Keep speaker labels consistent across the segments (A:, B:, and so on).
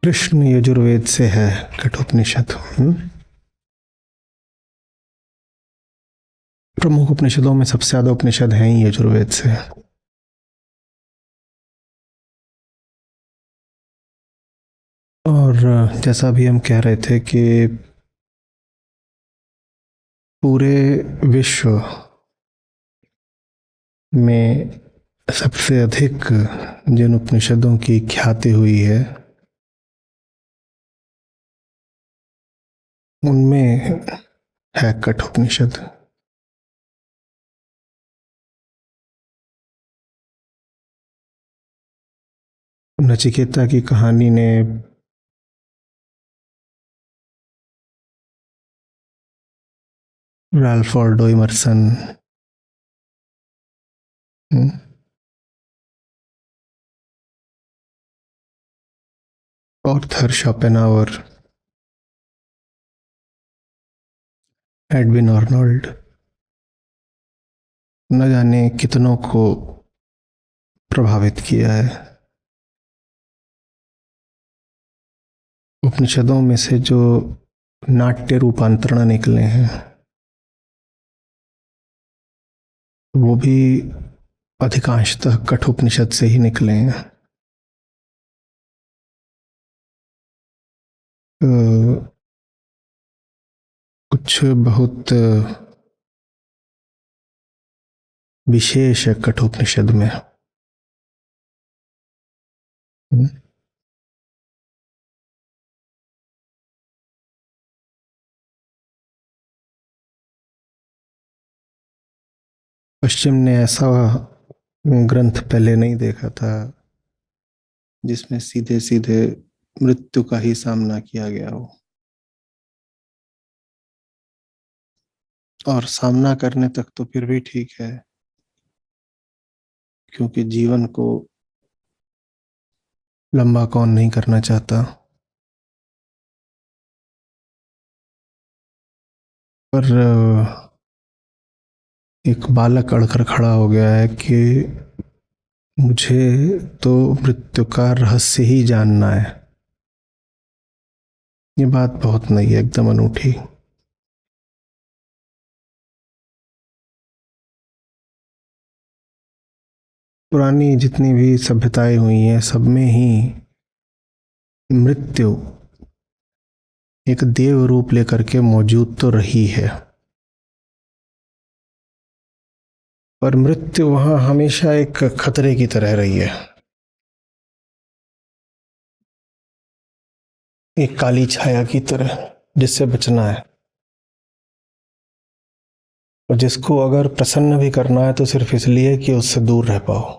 A: कृष्ण यजुर्वेद से है कठोपनिषद। प्रमुख उपनिषदों में सबसे ज्यादा उपनिषद हैं ही यजुर्वेद से। और जैसा भी हम कह रहे थे कि पूरे विश्व में सबसे अधिक जिन उपनिषदों की ख्याति हुई है उनमें है कठोपनिषद। नचिकेता की कहानी ने Ralph Waldo Emerson Arthur Schopenhauer, Edwin Arnold, न जाने कितनों को प्रभावित किया है। उपनिषदों में से जो नाट्य रूपांतरण निकले हैं वो भी अधिकांशतः कठोपनिषद से ही निकले हैं। कुछ बहुत विशेष कठोपनिषद में पश्चिम ने ऐसा ग्रंथ पहले नहीं देखा था जिसमें सीधे सीधे मृत्यु का ही सामना किया गया हो, और सामना करने तक तो फिर भी ठीक है क्योंकि जीवन को लंबा कौन नहीं करना चाहता। पर एक बालक अड़कर खड़ा हो गया है कि मुझे तो मृत्यु का रहस्य ही जानना है। ये बात बहुत नई है, एकदम अनूठी। पुरानी जितनी भी सभ्यताएं हुई हैं सब में ही मृत्यु एक देव रूप लेकर के मौजूद तो रही है, पर मृत्यु वहां हमेशा एक खतरे की तरह रही है, एक काली छाया की तरह जिससे बचना है, और जिसको अगर प्रसन्न भी करना है तो सिर्फ इसलिए कि उससे दूर रह पाओ।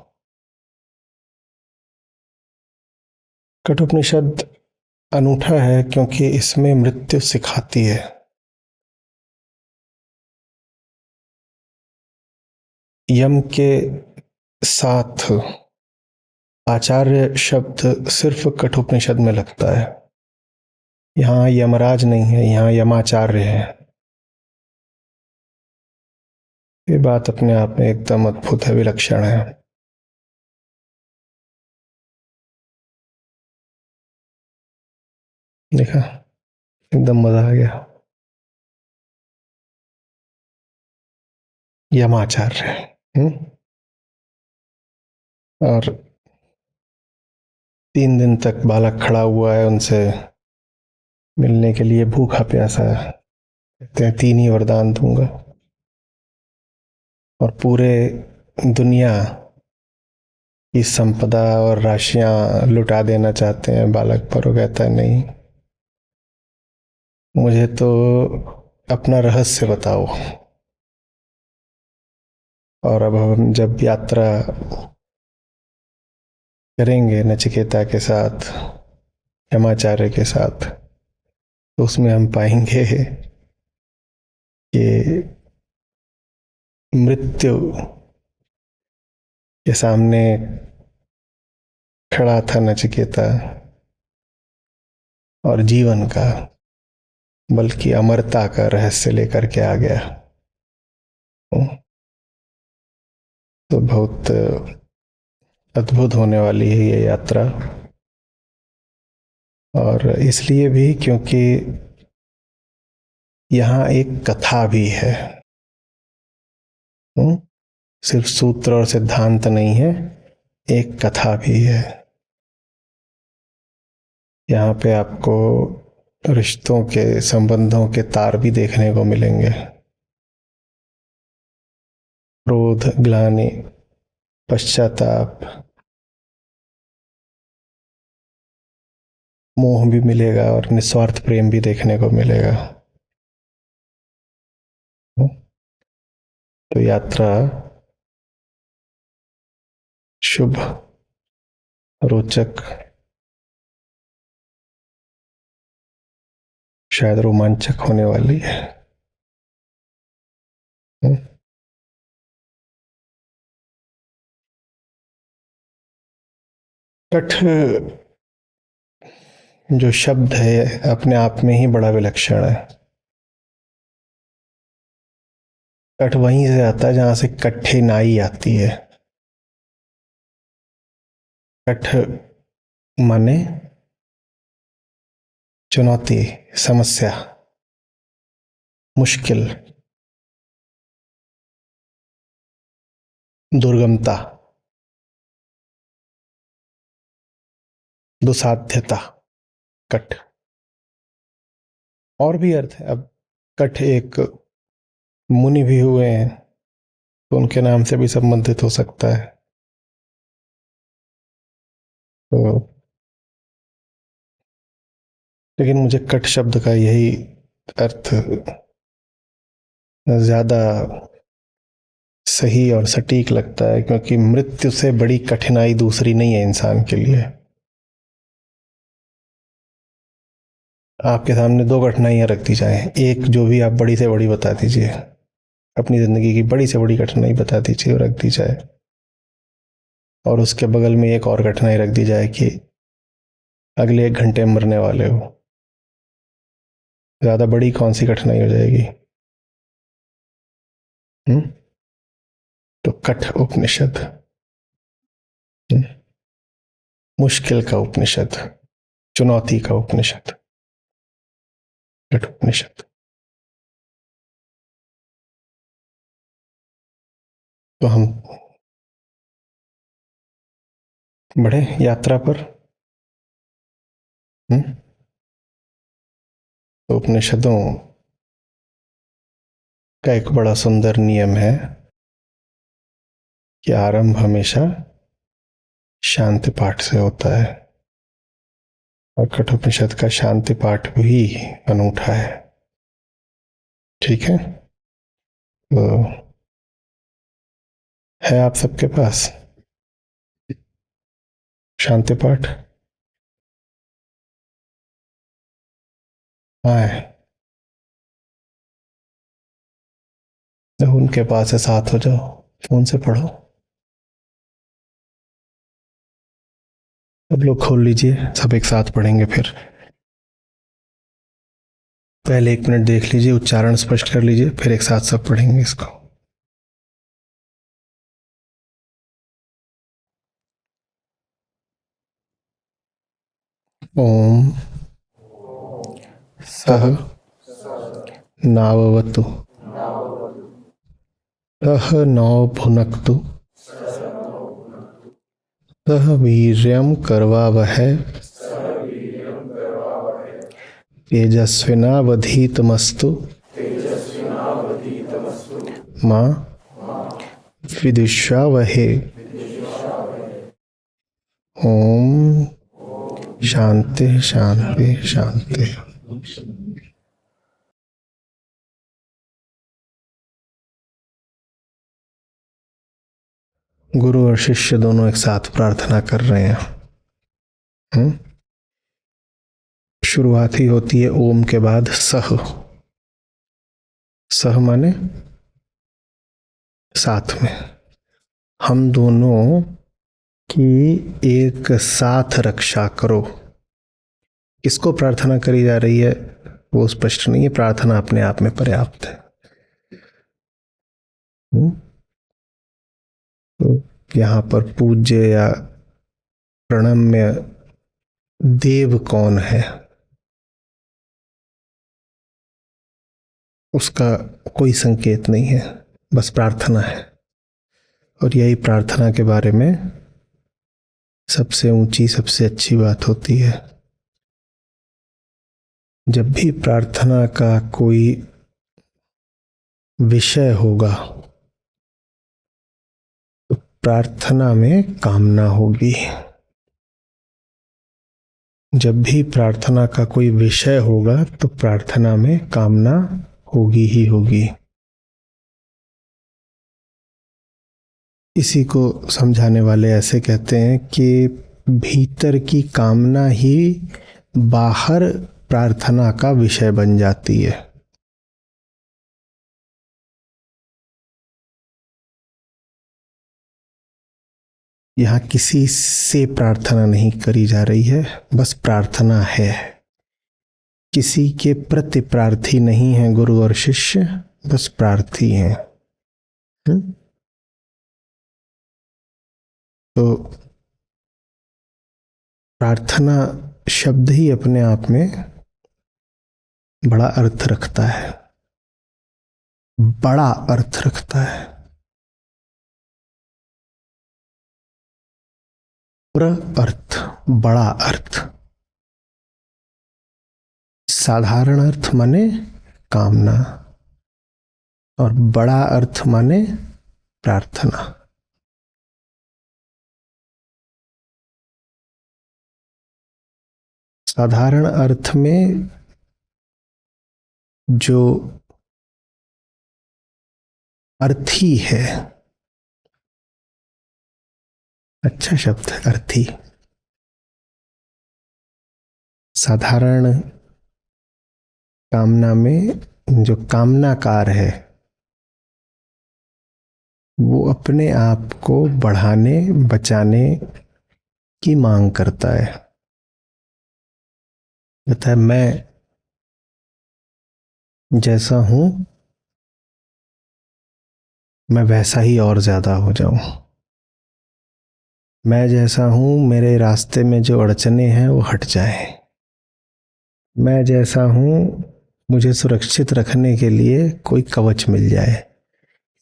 A: कठोपनिषद अनूठा है क्योंकि इसमें मृत्यु सिखाती है। यम के साथ आचार्य शब्द सिर्फ कठोपनिषद में लगता है। यहाँ यमराज नहीं है, यहाँ यमाचार्य है। ये बात अपने आप में एकदम अद्भुत है, विलक्षण है। देखा, एकदम मजा आ गया। यमाचार्य और 3 दिन तक बालक खड़ा हुआ है उनसे मिलने के लिए, भूखा प्यासा। कहते हैं 3 ही वरदान दूंगा, और पूरे दुनिया की संपदा और राशियां लुटा देना चाहते हैं बालक पर। वो कहता है नहीं, मुझे तो अपना रहस्य बताओ। और अब हम जब यात्रा करेंगे नचिकेता के साथ, यमाचार्य के साथ, तो उसमें हम पाएंगे कि मृत्यु के सामने खड़ा था नचिकेता, और जीवन का बल्कि अमरता का रहस्य लेकर के आ गया। तो बहुत अद्भुत होने वाली है ये यात्रा। और इसलिए भी क्योंकि यहाँ एक कथा भी है। हम्म? सिर्फ सूत्र और सिद्धांत नहीं है, एक कथा भी है। यहाँ पे आपको रिश्तों के, संबंधों के तार भी देखने को मिलेंगे। क्रोध, ग्लानि, पश्चाताप, मोह भी मिलेगा और निस्वार्थ प्रेम भी देखने को मिलेगा। तो यात्रा शुभ, रोचक, शायद रोमांचक होने वाली है। कठ जो शब्द है अपने आप में ही बड़ा विलक्षण है। कठ वहीं से आता है जहां से कठिनाई आती है। कठ माने चुनौती, समस्या, मुश्किल, दुर्गमता, दुसाध्यता। कठ और भी अर्थ है। अब कठ एक मुनि भी हुए हैं तो उनके नाम से भी संबंधित हो सकता है। तो लेकिन मुझे कठ शब्द का यही अर्थ ज्यादा सही और सटीक लगता है, क्योंकि मृत्यु से बड़ी कठिनाई दूसरी नहीं है इंसान के लिए। आपके सामने दो कठिनाइयां रख दी जाए, एक जो भी आप बड़ी से बड़ी बता दीजिए, अपनी जिंदगी की बड़ी से बड़ी कठिनाई बता दीजिए और रख दी जाए, और उसके बगल में एक और कठिनाई रख दी जाए कि अगले 1 घंटे में मरने वाले हो। ज्यादा बड़ी कौन सी कठिनाई हो जाएगी? हुँ? तो कठ उपनिषद, मुश्किल का उपनिषद, चुनौती का उपनिषद, कठ उपनिषद। तो हम बढ़े यात्रा पर। तो उपनिषदों का एक बड़ा सुंदर नियम है कि आरंभ हमेशा शांति पाठ से होता है, और कठोपनिषद का शांति पाठ भी अनूठा है। ठीक है, तो है आप सबके पास शांति पाठ? हाँ है। जब उनके पास है साथ हो जाओ, फोन से पढ़ो। सब लोग खोल लीजिए, सब एक साथ पढ़ेंगे। फिर पहले 1 मिनट देख लीजिए, उच्चारण स्पष्ट कर लीजिए, फिर एक साथ सब पढ़ेंगे इसको। ओम सह नाववतु सह नौ भुनक्तु सह वीर्यं करवावहै तेजस्विनावधीतमस्तु मां विद्विषावहै। ओम शांति शांति शांति। गुरु और शिष्य दोनों एक साथ प्रार्थना कर रहे हैं। शुरुआत ही होती है ओम के बाद सह। सह माने साथ में, हम दोनों की एक साथ रक्षा करो। किसको प्रार्थना करी जा रही है वो स्पष्ट नहीं है, प्रार्थना अपने आप में पर्याप्त है। तो यहाँ पर पूज्य या प्रणम्य देव कौन है उसका कोई संकेत नहीं है, बस प्रार्थना है। और यही प्रार्थना के बारे में सबसे ऊंची, सबसे अच्छी बात होती है। जब भी प्रार्थना का कोई विषय होगा तो प्रार्थना में कामना होगी। जब भी प्रार्थना का कोई विषय होगा तो प्रार्थना में कामना होगी ही होगी। इसी को समझाने वाले ऐसे कहते हैं कि भीतर की कामना ही बाहर प्रार्थना का विषय बन जाती है। यहाँ किसी से प्रार्थना नहीं करी जा रही है, बस प्रार्थना है। किसी के प्रति प्रार्थी नहीं है गुरु और शिष्य, बस प्रार्थी हैं। तो प्रार्थना शब्द ही अपने आप में बड़ा अर्थ रखता है, बड़ा अर्थ रखता है। पूरा अर्थ, बड़ा अर्थ। साधारण अर्थ माने कामना और बड़ा अर्थ माने प्रार्थना। साधारण अर्थ में जो अर्थी है, अच्छा शब्द है अर्थी। साधारण कामना में जो कामनाकार है वो अपने आप को बढ़ाने, बचाने की मांग करता है। कहता है मैं जैसा हूं मैं वैसा ही और ज्यादा हो जाऊं। मैं जैसा हूं मेरे रास्ते में जो अड़चने हैं वो हट जाएं। मैं जैसा हूं मुझे सुरक्षित रखने के लिए कोई कवच मिल जाए।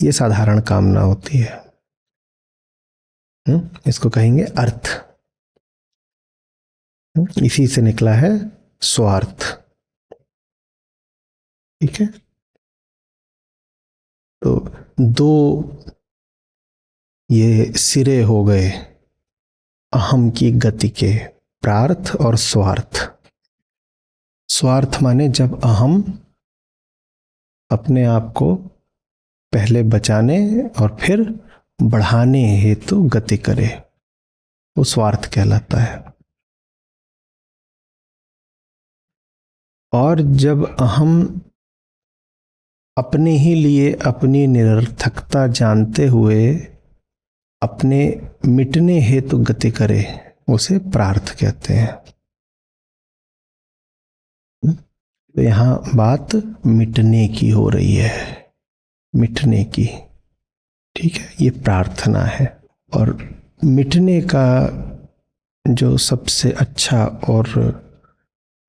A: ये साधारण कामना होती है। इसको कहेंगे अर्थ। इसी से निकला है स्वार्थ। ठीक है। तो दो ये सिरे हो गए अहम की गति के, प्रार्थ और स्वार्थ। स्वार्थ माने जब अहम अपने आप को पहले बचाने और फिर बढ़ाने हेतु गति करे, वो स्वार्थ कहलाता है। और जब अहम अपने ही लिए अपनी निरर्थकता जानते हुए अपने मिटने हेतु गति करे, उसे प्रार्थ कहते हैं। तो यहां बात मिटने की हो रही है, मिटने की। ठीक है, ये प्रार्थना है। और मिटने का जो सबसे अच्छा और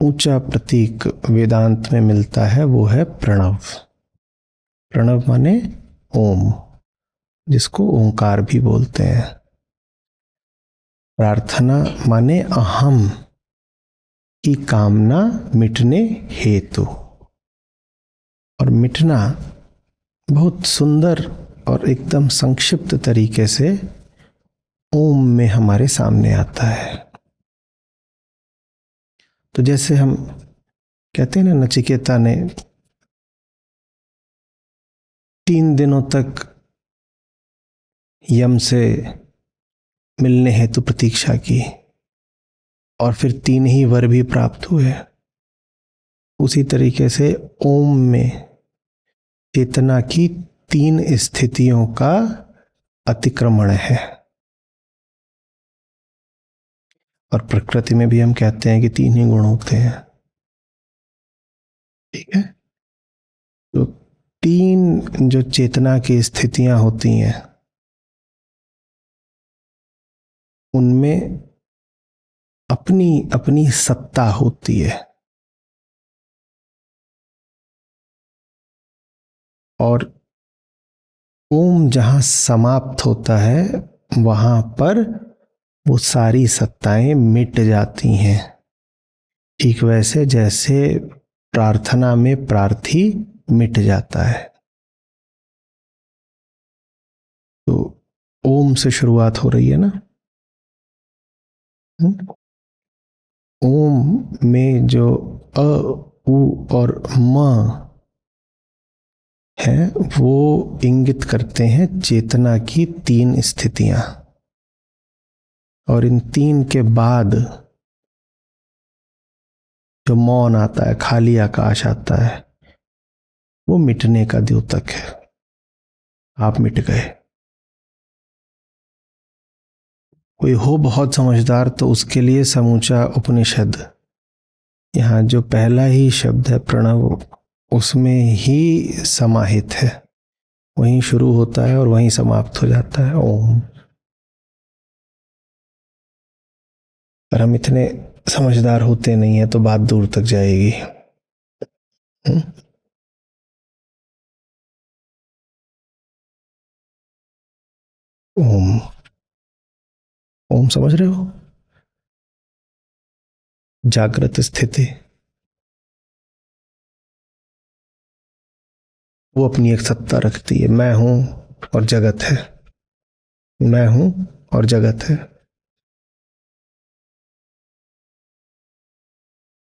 A: ऊंचा प्रतीक वेदांत में मिलता है वो है प्रणव। प्रणव माने ओम, जिसको ओंकार भी बोलते हैं। प्रार्थना माने अहम की कामना मिटने हेतु। और मिटना बहुत सुंदर और एकदम संक्षिप्त तरीके से ओम में हमारे सामने आता है। तो जैसे हम कहते हैं ना, नचिकेता ने 3 दिनों तक यम से मिलने हेतु प्रतीक्षा की और फिर 3 ही वर भी प्राप्त हुए। उसी तरीके से ओम में चेतना की 3 स्थितियों का अतिक्रमण है। और प्रकृति में भी हम कहते हैं कि 3 ही गुण होते हैं। ठीक है। तो 3 जो चेतना की स्थितियां होती हैं उनमें अपनी अपनी सत्ता होती है। और ओम जहां समाप्त होता है वहां पर वो सारी सत्ताएं मिट जाती हैं। ठीक वैसे जैसे प्रार्थना में प्रार्थी मिट जाता है। तो ओम से शुरुआत हो रही है ना। ओम में जो अ, उ और म है वो इंगित करते हैं चेतना की 3 स्थितियां। और इन 3 के बाद जो मौन आता है, खाली आकाश आता है, वो मिटने का द्योतक है। आप मिट गए। कोई हो बहुत समझदार तो उसके लिए समूचा उपनिषद, यहाँ जो पहला ही शब्द है प्रणव, उसमें ही समाहित है। वहीं शुरू होता है और वहीं समाप्त हो जाता है ओम। पर हम इतने समझदार होते नहीं है तो बात दूर तक जाएगी। ओम, ओम समझ रहे हो? जागृत स्थिति, वो अपनी एक सत्ता रखती है। मैं हूं और जगत है, मैं हूं और जगत है।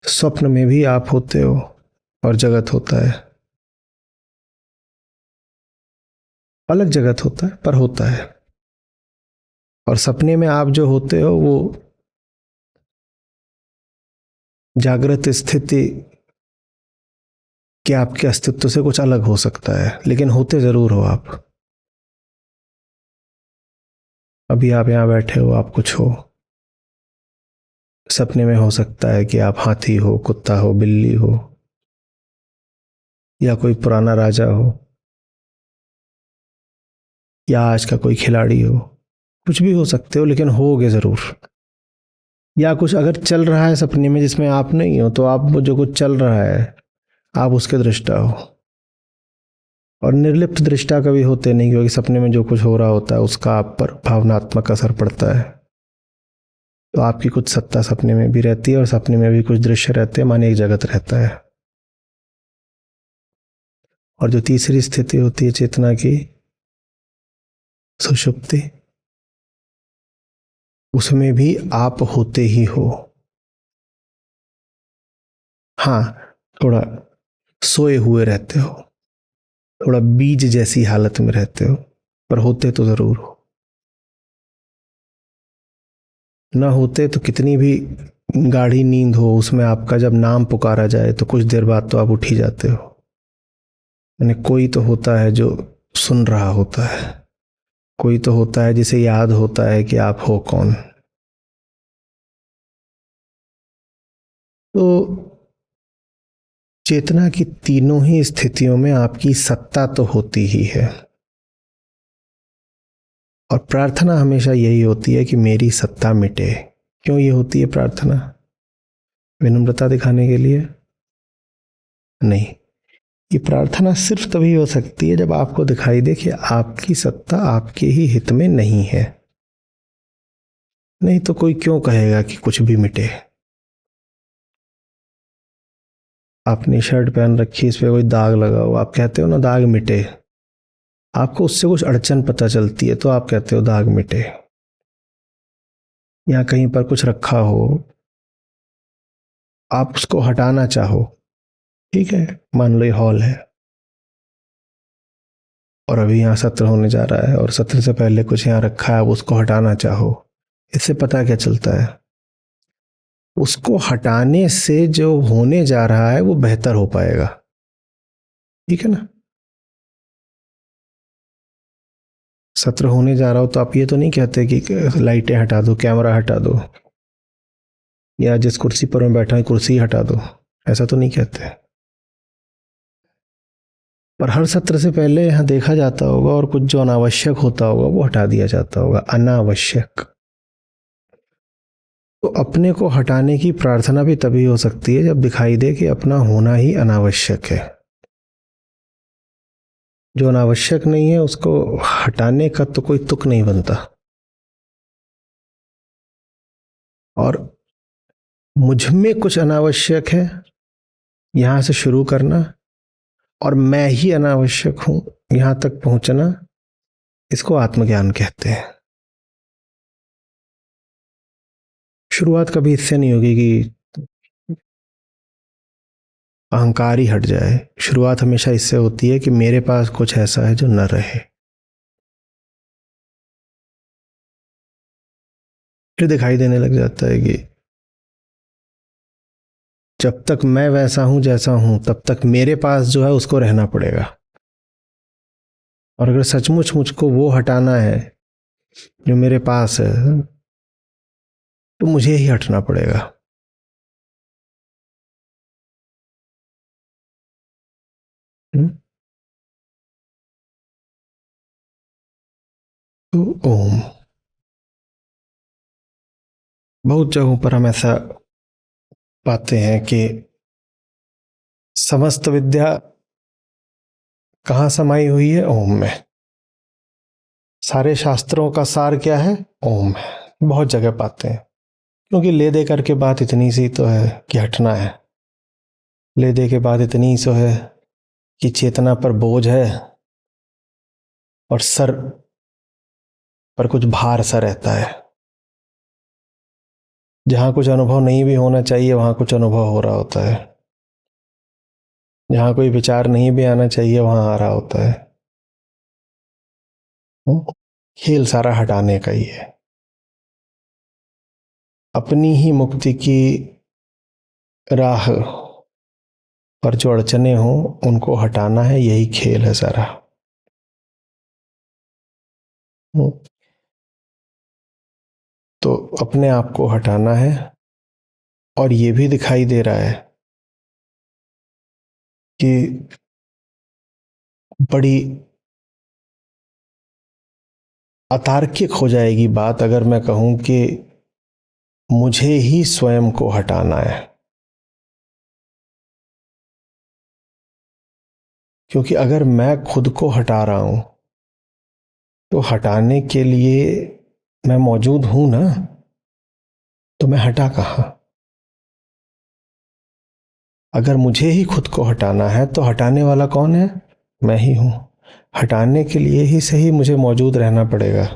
A: स्वप्न में भी आप होते हो और जगत होता है। अलग जगत होता है पर होता है। और सपने में आप जो होते हो वो जागृत स्थिति कि आपके अस्तित्व से कुछ अलग हो सकता है, लेकिन होते जरूर हो आप। अभी आप यहां बैठे हो, आप कुछ हो। सपने में हो सकता है कि आप हाथी हो, कुत्ता हो, बिल्ली हो, या कोई पुराना राजा हो, या आज का कोई खिलाड़ी हो। कुछ भी हो सकते हो, लेकिन होगे जरूर। या कुछ अगर चल रहा है सपने में जिसमें आप नहीं हो, तो आप वो जो कुछ चल रहा है आप उसके दृष्टा हो। और निर्लिप्त दृष्टा कभी होते नहीं, क्योंकि सपने में जो कुछ हो रहा होता है उसका आप पर भावनात्मक असर पड़ता है। तो आपकी कुछ सत्ता सपने में भी रहती है और सपने में भी कुछ दृश्य रहते हैं, माने एक जगत रहता है। और जो तीसरी स्थिति होती है चेतना की, सुषुप्ति, उसमें भी आप होते ही हो। हाँ, थोड़ा सोए हुए रहते हो, थोड़ा बीज जैसी हालत में रहते हो, पर होते तो जरूर हो। ना होते तो कितनी भी गाढ़ी नींद हो, उसमें आपका जब नाम पुकारा जाए तो कुछ देर बाद तो आप उठ ही जाते हो। यानी कोई तो होता है जो सुन रहा होता है, कोई तो होता है जिसे याद होता है कि आप हो कौन। तो चेतना की तीनों ही स्थितियों में आपकी सत्ता तो होती ही है। और प्रार्थना हमेशा यही होती है कि मेरी सत्ता मिटे। क्यों ये होती है प्रार्थना? विनम्रता दिखाने के लिए? नहीं, ये प्रार्थना सिर्फ तभी हो सकती है जब आपको दिखाई दे कि आपकी सत्ता आपके ही हित में नहीं है। नहीं तो कोई क्यों कहेगा कि कुछ भी मिटे। आपने शर्ट पहन रखी, इस पे कोई दाग लगा हो, आप कहते हो ना दाग मिटे। आपको उससे कुछ अड़चन पता चलती है तो आप कहते हो दाग मिटे। या कहीं पर कुछ रखा हो, आप उसको हटाना चाहो, ठीक है, मान लो ये हॉल है और अभी यहाँ सत्र होने जा रहा है और सत्र से पहले कुछ यहाँ रखा है, आप उसको हटाना चाहो, इससे पता क्या चलता है? उसको हटाने से जो होने जा रहा है वो बेहतर हो पाएगा। ठीक है ना? सत्र होने जा रहा हो तो आप ये तो नहीं कहते कि लाइटें हटा दो, कैमरा हटा दो, या जिस कुर्सी पर मैं बैठा हूं कुर्सी हटा दो, ऐसा तो नहीं कहते। पर हर सत्र से पहले यहाँ देखा जाता होगा और कुछ जो अनावश्यक होता होगा वो हटा दिया जाता होगा। अनावश्यक। तो अपने को हटाने की प्रार्थना भी तभी हो सकती है जब दिखाई दे कि अपना होना ही अनावश्यक है। जो अनावश्यक नहीं है उसको हटाने का तो कोई तुक नहीं बनता। और मुझ में कुछ अनावश्यक है, यहां से शुरू करना, और मैं ही अनावश्यक हूं, यहां तक पहुंचना, इसको आत्मज्ञान कहते हैं। शुरुआत कभी इससे नहीं होगी कि अहंकार ही हट जाए। शुरुआत हमेशा इससे होती है कि मेरे पास कुछ ऐसा है जो न रहे। फिर दिखाई देने लग जाता है कि जब तक मैं वैसा हूं जैसा हूं, तब तक मेरे पास जो है उसको रहना पड़ेगा। और अगर सचमुच मुझको वो हटाना है जो मेरे पास है, तो मुझे ही हटना पड़ेगा। हम्म? तो ओम, बहुत जगहों पर हम ऐसा पाते हैं कि समस्त विद्या कहाँ समाई हुई है? ओम में। सारे शास्त्रों का सार क्या है? ओम है। बहुत जगह पाते हैं, क्योंकि ले दे करके बात इतनी सी तो है कि हटना है। ले दे के बाद इतनी सो है कि चेतना पर बोझ है और सर पर कुछ भार सा रहता है। जहां कुछ अनुभव नहीं भी होना चाहिए वहां कुछ अनुभव हो रहा होता है। जहां कोई विचार नहीं भी आना चाहिए वहां आ रहा होता है। खेल सारा हटाने का ही है। अपनी ही मुक्ति की राह पर जो अड़चने हों उनको हटाना है, यही खेल है सारा। तो अपने आप को हटाना है। और ये भी दिखाई दे रहा है कि बड़ी अतार्किक हो जाएगी बात अगर मैं कहूं कि मुझे ही स्वयं को हटाना है। क्योंकि अगर मैं खुद को हटा रहा हूं तो हटाने के लिए मैं मौजूद हूं ना, तो मैं हटा कहां? अगर मुझे ही खुद को हटाना है तो हटाने वाला कौन है? मैं ही हूं। हटाने के लिए ही सही मुझे मौजूद रहना पड़ेगा।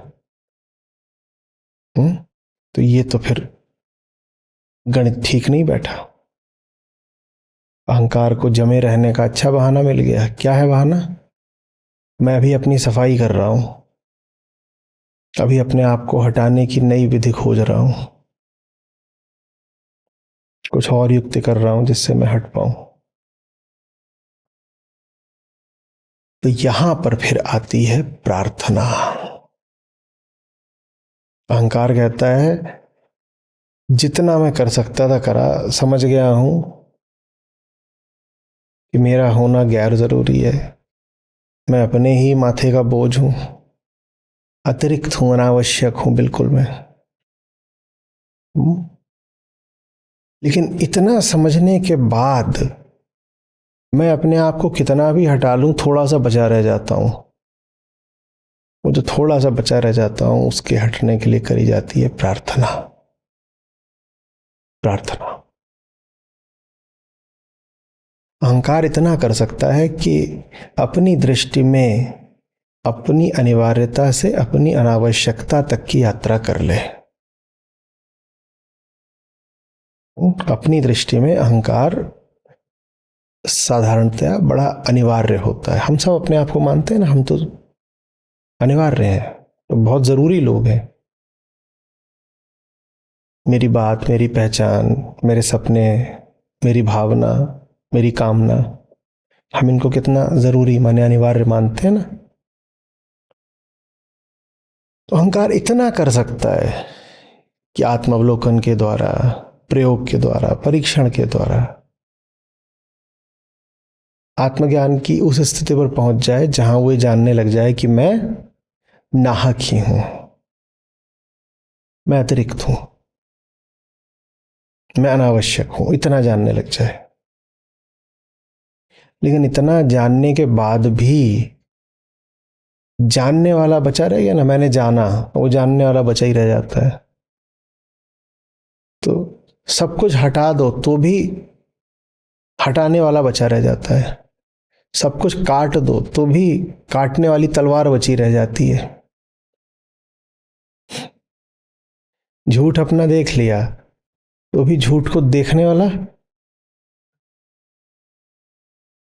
A: तो ये तो फिर गणित ठीक नहीं बैठा। अहंकार को जमे रहने का अच्छा बहाना मिल गया। क्या है बहाना? मैं अभी अपनी सफाई कर रहा हूं, अभी अपने आप को हटाने की नई विधि खोज रहा हूं, कुछ और युक्ति कर रहा हूं जिससे मैं हट पाऊं। तो यहां पर फिर आती है प्रार्थना। अहंकार कहता है जितना मैं कर सकता था करा, समझ गया हूं कि मेरा होना गैर जरूरी है, मैं अपने ही माथे का बोझ हूं, अतिरिक्त हूं, अनावश्यक हूं बिल्कुल मैं। लेकिन इतना समझने के बाद मैं अपने आप को कितना भी हटा लूं, थोड़ा सा बचा रह जाता हूं। वो जो थोड़ा सा बचा रह जाता हूं उसके हटने के लिए करी जाती है प्रार्थना। प्रार्थना। अहंकार इतना कर सकता है कि अपनी दृष्टि में अपनी अनिवार्यता से अपनी अनावश्यकता तक की यात्रा कर ले। अपनी दृष्टि में अहंकार साधारणतया बड़ा अनिवार्य होता है। हम सब अपने आप को मानते हैं ना, हम तो अनिवार्य हैं, तो बहुत जरूरी लोग हैं। मेरी बात, मेरी पहचान, मेरे सपने, मेरी भावना, मेरी कामना, हम इनको कितना जरूरी माने, अनिवार्य मानते हैं ना। तो अहंकार इतना कर सकता है कि आत्मावलोकन के द्वारा, प्रयोग के द्वारा, परीक्षण के द्वारा आत्मज्ञान की उस स्थिति पर पहुंच जाए जहां वो जानने लग जाए कि मैं नाहक ही हूं, मैं अतिरिक्त हूं। मैं अनावश्यक हूं, इतना जानने लग जाए। लेकिन इतना जानने के बाद भी जानने वाला बचा रह गया ना, मैंने जाना, वो जानने वाला बचा ही रह जाता है। तो सब कुछ हटा दो तो भी हटाने वाला बचा रह जाता है। सब कुछ काट दो तो भी काटने वाली तलवार बची रह जाती है। झूठ अपना देख लिया तो भी झूठ को देखने वाला,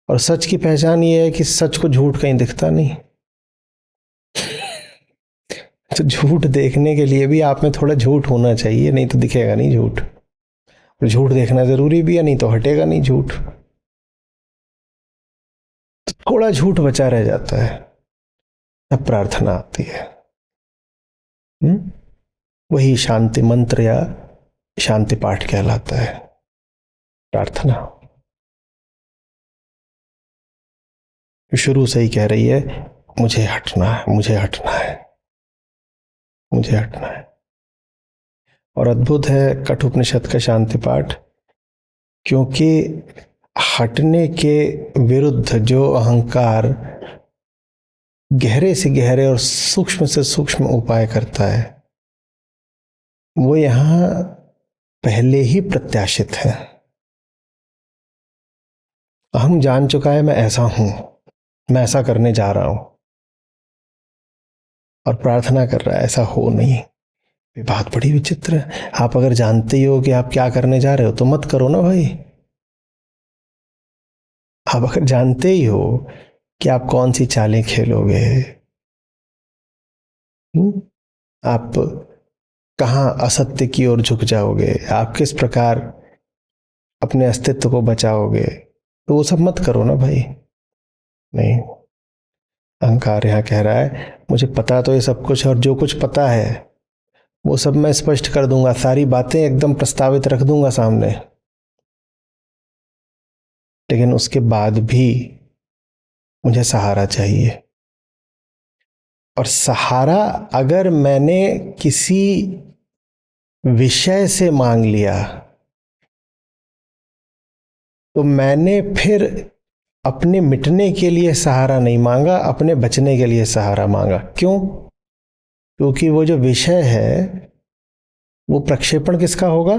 A: और सच की पहचान ये है कि सच को झूठ कहीं दिखता नहीं। तो झूठ देखने के लिए भी आप में थोड़ा झूठ होना चाहिए, नहीं तो दिखेगा नहीं झूठ। और झूठ देखना जरूरी भी है, नहीं तो हटेगा नहीं झूठ। तो थोड़ा झूठ बचा रह जाता है, तब प्रार्थना आती है। वही शांति मंत्र या शांति पाठ कहलाता है, प्रार्थना। शुरू से ही कह रही है मुझे हटना है, मुझे हटना है, मुझे हटना है। और अद्भुत है कठोपनिषद का शांति पाठ, क्योंकि हटने के विरुद्ध जो अहंकार गहरे से गहरे और सूक्ष्म से सूक्ष्म उपाय करता है, वो यहां पहले ही प्रत्याशित है। अहम जान चुका है मैं ऐसा हूं, मैं ऐसा करने जा रहा हूं, और प्रार्थना कर रहा है ऐसा हो नहीं। ये बात बड़ी विचित्र है। आप अगर जानते ही हो कि आप क्या करने जा रहे हो तो मत करो ना भाई। आप अगर जानते ही हो कि आप कौन सी चालें खेलोगे, आप कहां असत्य की ओर झुक जाओगे, आप किस प्रकार अपने अस्तित्व को बचाओगे, तो वो सब मत करो ना भाई। नहीं, अहंकार यहां कह रहा है मुझे पता तो ये सब कुछ, और जो कुछ पता है वो सब मैं स्पष्ट कर दूंगा, सारी बातें एकदम प्रस्तावित रख दूंगा सामने। लेकिन उसके बाद भी मुझे सहारा चाहिए। और सहारा अगर मैंने किसी विषय से मांग लिया तो मैंने फिर अपने मिटने के लिए सहारा नहीं मांगा, अपने बचने के लिए सहारा मांगा। क्यों? क्योंकि वो जो विषय है वो प्रक्षेपण किसका होगा?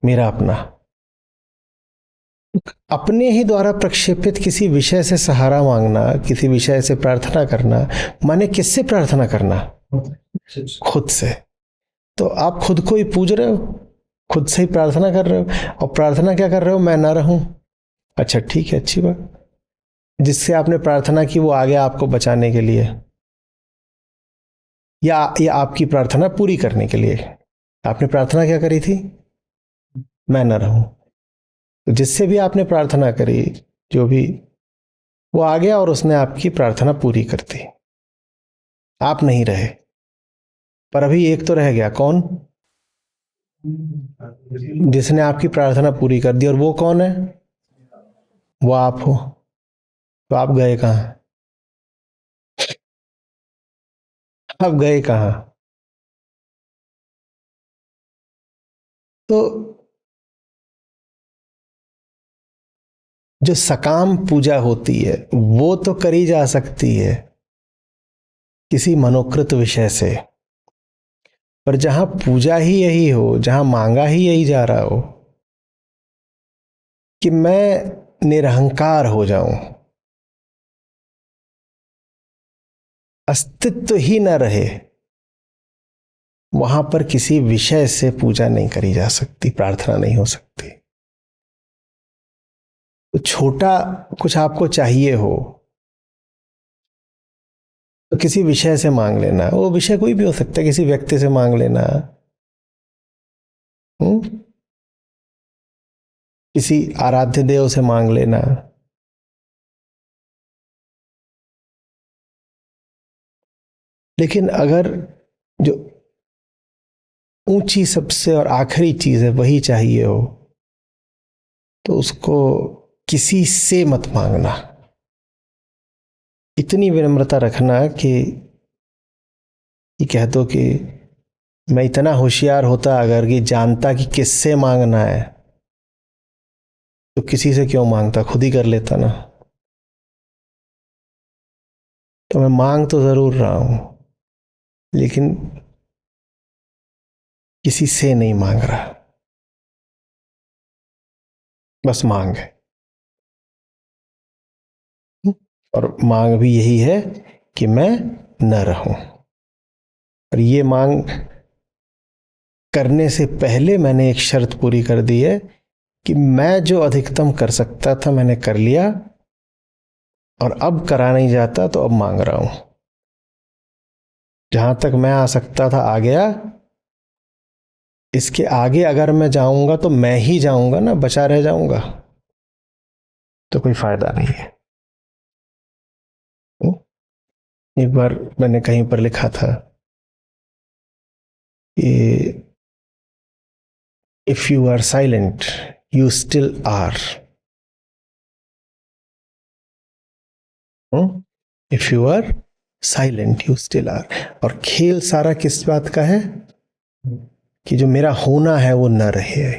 A: मेरा अपना। अपने ही द्वारा प्रक्षेपित किसी विषय से सहारा मांगना, किसी विषय से प्रार्थना करना, माने किससे प्रार्थना करना? खुद से। तो आप खुद को ही पूज रहे हो, खुद से ही प्रार्थना कर रहे हो। और प्रार्थना क्या कर रहे हो? मैं ना रहूं। अच्छा ठीक है, अच्छी बात। जिससे आपने प्रार्थना की वो आ गया आपको बचाने के लिए, या आपकी प्रार्थना पूरी करने के लिए। आपने प्रार्थना क्या करी थी? मैं ना रहूं। तो जिससे भी आपने प्रार्थना करी, जो भी, वो आ गया और उसने आपकी प्रार्थना पूरी कर दी। आप नहीं रहे, पर अभी एक तो रह गया। कौन? जिसने आपकी प्रार्थना पूरी कर दी। और वो कौन है? वो आप हो। तो आप गए कहां? आप गए कहां? तो जो सकाम पूजा होती है वो तो करी जा सकती है किसी मनोकृत विषय से, पर जहां पूजा ही यही हो, जहां मांगा ही यही जा रहा हो कि मैं निरहंकार हो जाऊं, अस्तित्व ही न रहे, वहां पर किसी विषय से पूजा नहीं करी जा सकती, प्रार्थना नहीं हो सकती। तो छोटा कुछ आपको चाहिए हो तो किसी विषय से मांग लेना। वो विषय कोई भी हो सकता है, किसी व्यक्ति से मांग लेना, किसी आराध्य देव से मांग लेना। लेकिन अगर जो ऊंची सबसे और आखिरी चीज है वही चाहिए हो तो उसको किसी से मत मांगना। इतनी विनम्रता रखना कि कह दो कि मैं इतना होशियार होता अगर कि जानता कि किससे मांगना है, तो किसी से क्यों मांगता, खुद ही कर लेता ना। तो मैं मांग तो जरूर रहा हूं, लेकिन किसी से नहीं मांग रहा, बस मांग है। और मांग भी यही है कि मैं न रहूं। और ये मांग करने से पहले मैंने एक शर्त पूरी कर दी है कि मैं जो अधिकतम कर सकता था मैंने कर लिया, और अब करा नहीं जाता, तो अब मांग रहा हूं। जहां तक मैं आ सकता था आ गया, इसके आगे अगर मैं जाऊंगा तो मैं ही जाऊंगा ना, बचा रह जाऊंगा, तो कोई फायदा नहीं है। एक बार मैंने कहीं पर लिखा था कि if you are silent you still are, if you are silent you still are. और खेल सारा किस बात का है कि जो मेरा होना है वो न रहे।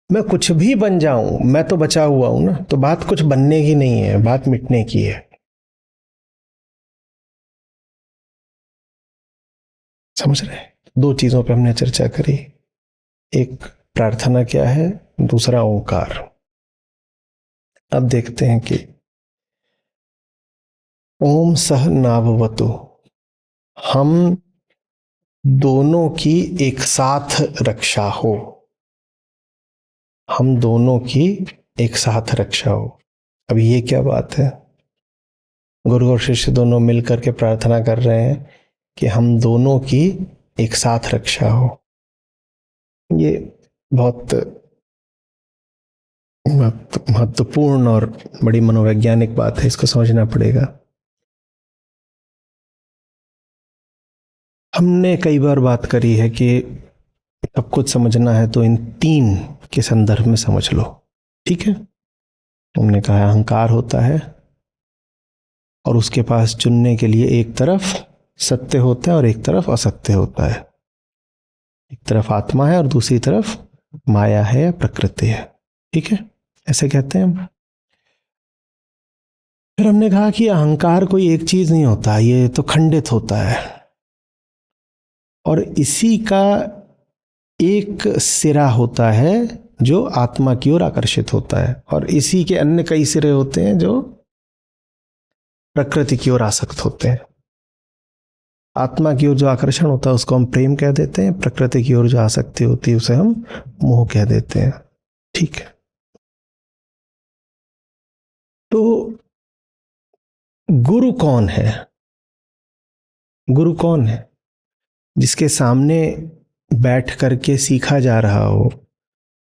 A: मैं कुछ भी बन जाऊं, मैं तो बचा हुआ हूं ना, तो बात कुछ बनने की नहीं है, बात मिटने की है। समझ रहे हैं? दो चीजों पे हमने चर्चा करी, एक प्रार्थना क्या है, दूसरा ओंकार। अब देखते हैं कि ओम सह नाभवतु, हम दोनों की एक साथ रक्षा हो, हम दोनों की एक साथ रक्षा हो। अब ये क्या बात है? गुरु और शिष्य दोनों मिलकर के प्रार्थना कर रहे हैं कि हम दोनों की एक साथ रक्षा हो। ये बहुत महत्वपूर्ण और बड़ी मनोवैज्ञानिक बात है, इसको समझना पड़ेगा। हमने कई बार बात करी है कि सब कुछ समझना है तो इन तीन के संदर्भ में समझ लो, ठीक है। हमने कहा अहंकार होता है और उसके पास चुनने के लिए एक तरफ सत्य होता है और एक तरफ असत्य होता है। एक तरफ आत्मा है और दूसरी तरफ माया है या प्रकृति है, ठीक है, ऐसे कहते हैं हम। फिर हमने कहा कि अहंकार कोई एक चीज नहीं होता, ये तो खंडित होता है, और इसी का एक सिरा होता है जो आत्मा की ओर आकर्षित होता है, और इसी के अन्य कई सिरे होते हैं जो प्रकृति की ओर आसक्त होते हैं। आत्मा की ओर जो आकर्षण होता है उसको हम प्रेम कह देते हैं, प्रकृति की ओर जो आसक्ति होती है उसे हम मोह कह देते हैं, ठीक है। तो गुरु कौन है? गुरु कौन है? जिसके सामने बैठ करके सीखा जा रहा हो,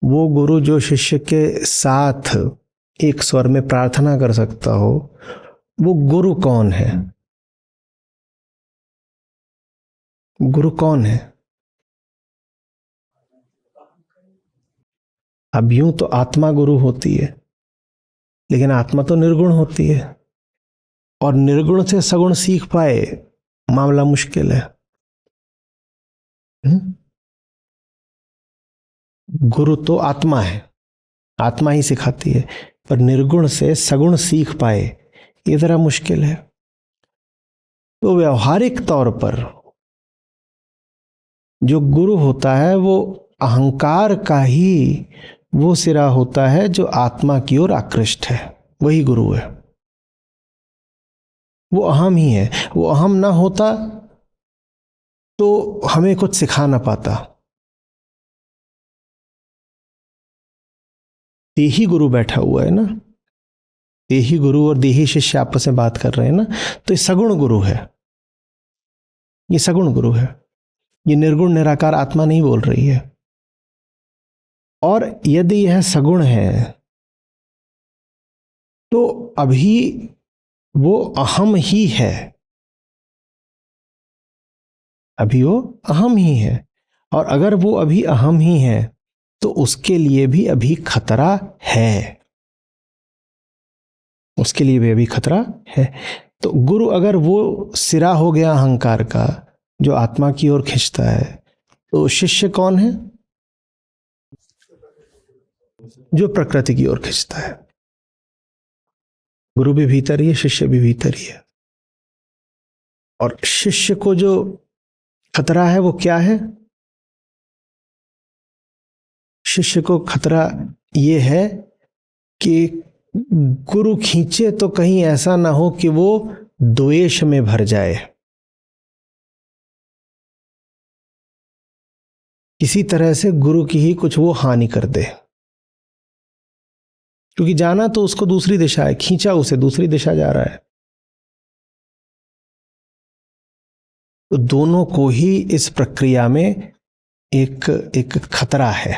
A: वो गुरु जो शिष्य के साथ एक स्वर में प्रार्थना कर सकता हो, वो गुरु कौन है? गुरु कौन है? अब यूं तो आत्मा गुरु होती है, लेकिन आत्मा तो निर्गुण होती है, और निर्गुण से सगुण सीख पाए मामला मुश्किल है। गुरु तो आत्मा है, आत्मा ही सिखाती है, पर निर्गुण से सगुण सीख पाए ये जरा मुश्किल है। तो व्यवहारिक तौर पर जो गुरु होता है वो अहंकार का ही वो सिरा होता है जो आत्मा की ओर आकृष्ट है, वही गुरु है। वो अहम ही है, वो अहम ना होता तो हमें कुछ सिखा ना पाता। देही गुरु बैठा हुआ है ना, देही गुरु और देही शिष्य आपस में बात कर रहे हैं ना, तो ये सगुण गुरु है, ये सगुण गुरु है, ये निर्गुण निराकार आत्मा नहीं बोल रही है। और यदि यह सगुण है तो अभी वो अहम ही है, अभी वो अहम ही है, और अगर वो अभी अहम ही है तो उसके लिए भी अभी खतरा है, उसके लिए भी अभी खतरा है। तो गुरु अगर वो सिरा हो गया अहंकार का जो आत्मा की ओर खींचता है, तो शिष्य कौन है? जो प्रकृति की ओर खींचता है। गुरु भी भीतर ही है, शिष्य भी भीतर ही है। और शिष्य को जो खतरा है वो क्या है? शिष्य को खतरा ये है कि गुरु खींचे तो कहीं ऐसा ना हो कि वो द्वेष में भर जाए, किसी तरह से गुरु की ही कुछ वो हानि कर दे। क्योंकि जाना तो उसको दूसरी दिशा है, खींचा उसे दूसरी दिशा जा रहा है। तो दोनों को ही इस प्रक्रिया में एक खतरा है।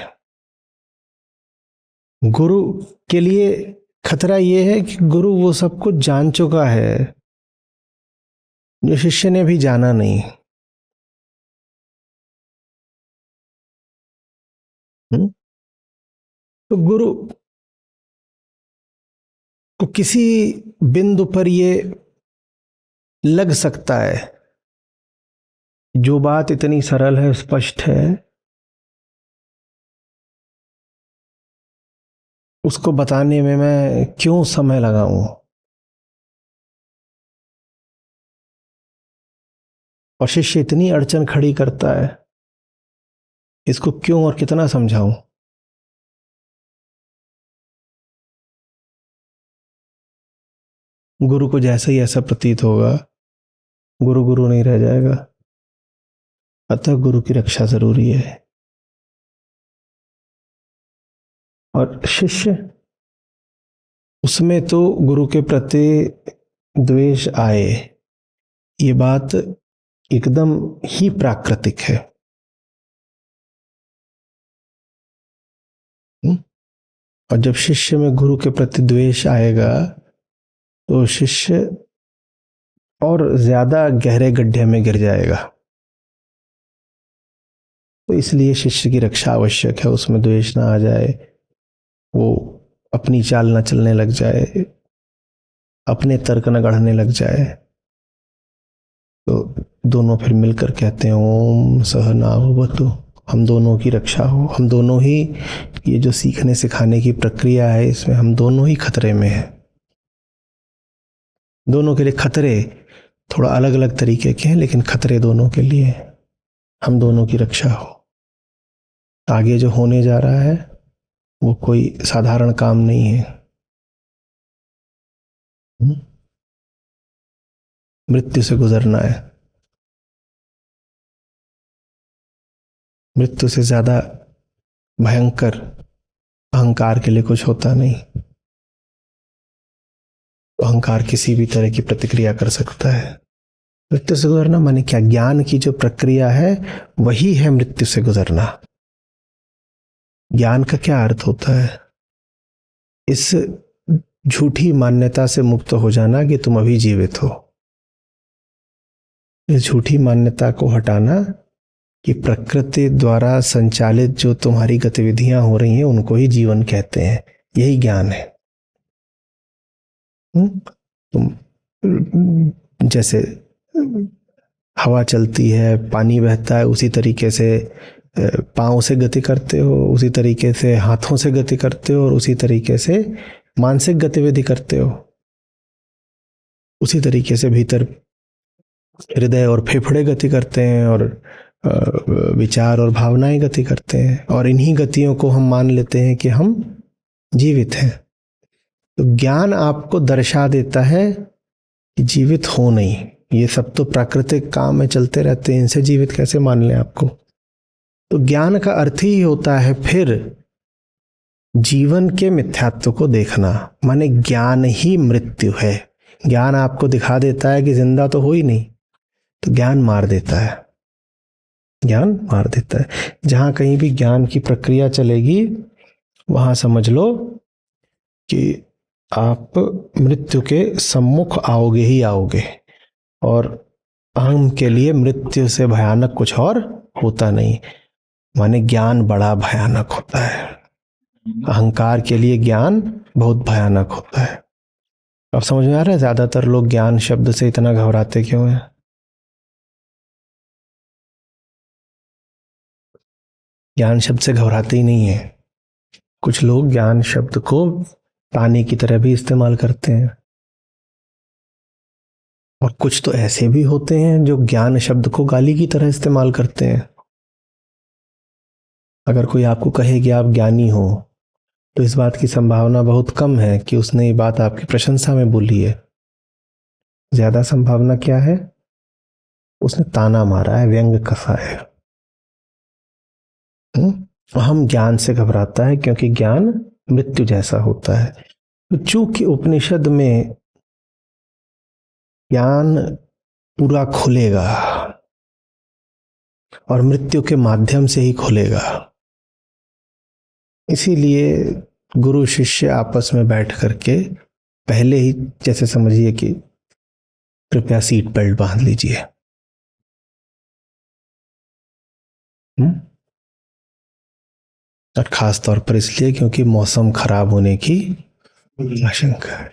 A: गुरु के लिए खतरा यह है कि गुरु वो सब कुछ जान चुका है जो शिष्य ने भी जाना नहीं। तो गुरु को किसी बिंदु पर ये लग सकता है, जो बात इतनी सरल है, स्पष्ट है, उसको बताने में मैं क्यों समय लगाऊं, और शिष्य इतनी अड़चन खड़ी करता है, इसको क्यों और कितना समझाऊं। गुरु को जैसे ही ऐसा प्रतीत होगा, गुरु गुरु नहीं रह जाएगा। अतः गुरु की रक्षा जरूरी है। और शिष्य, उसमें तो गुरु के प्रति द्वेष आए, ये बात एकदम ही प्राकृतिक है। और जब शिष्य में गुरु के प्रति द्वेष आएगा तो शिष्य और ज्यादा गहरे गड्ढे में गिर जाएगा। तो इसलिए शिष्य की रक्षा आवश्यक है, उसमें द्वेष ना आ जाए, वो अपनी चाल न चलने लग जाए, अपने तर्क न गढ़ने लग जाए। तो दोनों फिर मिलकर कहते हैं ओम सहनाववतु, हम दोनों की रक्षा हो। हम दोनों ही, ये जो सीखने सिखाने की प्रक्रिया है, इसमें हम दोनों ही खतरे में हैं। दोनों के लिए खतरे थोड़ा अलग अलग तरीके के हैं, लेकिन खतरे दोनों के लिए। हम दोनों की रक्षा हो। आगे जो होने जा रहा है वो कोई साधारण काम नहीं है। मृत्यु से गुजरना है। मृत्यु से ज्यादा भयंकर अहंकार के लिए कुछ होता नहीं। अहंकार किसी भी तरह की प्रतिक्रिया कर सकता है। मृत्यु से गुजरना माने क्या? ज्ञान की जो प्रक्रिया है वही है मृत्यु से गुजरना। ज्ञान का क्या अर्थ होता है? इस झूठी मान्यता से मुक्त हो जाना कि तुम अभी जीवित हो। इस झूठी मान्यता को हटाना कि प्रकृति द्वारा संचालित जो तुम्हारी गतिविधियां हो रही हैं उनको ही जीवन कहते हैं। यही ज्ञान है। तुम जैसे हवा चलती है, पानी बहता है, उसी तरीके से पाँव से गति करते हो, उसी तरीके से हाथों से गति करते हो, और उसी तरीके से मानसिक गतिविधि करते हो। उसी तरीके से भीतर हृदय और फेफड़े गति करते हैं, और विचार और भावनाएं गति करते हैं, और इन्हीं गतियों को हम मान लेते हैं कि हम जीवित हैं। तो ज्ञान आपको दर्शा देता है कि जीवित हो नहीं, ये सब तो प्राकृतिक काम में चलते रहते हैं, इनसे जीवित कैसे मान लें आपको। तो ज्ञान का अर्थ ही होता है फिर जीवन के मिथ्यात्व को देखना। माने ज्ञान ही मृत्यु है। ज्ञान आपको दिखा देता है कि जिंदा तो हो ही नहीं, तो ज्ञान मार देता है। ज्ञान मार देता है। जहां कहीं भी ज्ञान की प्रक्रिया चलेगी वहां समझ लो कि आप मृत्यु के सम्मुख आओगे ही आओगे। और अहम के लिए मृत्यु से भयानक कुछ और होता नहीं। माने ज्ञान बड़ा भयानक होता है। अहंकार के लिए ज्ञान बहुत भयानक होता है। अब समझ में आ रहा है ज्यादातर लोग ज्ञान शब्द से इतना घबराते क्यों हैं? ज्ञान शब्द से घबराते ही नहीं है। कुछ लोग ज्ञान शब्द को ताने की तरह भी इस्तेमाल करते हैं, और कुछ तो ऐसे भी होते हैं जो ज्ञान शब्द को गाली की तरह इस्तेमाल करते हैं। अगर कोई आपको कहे कि आप ज्ञानी हो, तो इस बात की संभावना बहुत कम है कि उसने ये बात आपकी प्रशंसा में बोली है। ज्यादा संभावना क्या है? उसने ताना मारा है, व्यंग कसा है। हम ज्ञान से घबराता है क्योंकि ज्ञान मृत्यु जैसा होता है। तो चूंकि उपनिषद में ज्ञान पूरा खुलेगा और मृत्यु के माध्यम से ही खुलेगा, इसीलिए गुरु शिष्य आपस में बैठ करके पहले ही, जैसे समझिए कि कृपया सीट बेल्ट बांध लीजिए। और खास तौर पर इसलिए क्योंकि मौसम खराब होने की आशंका है।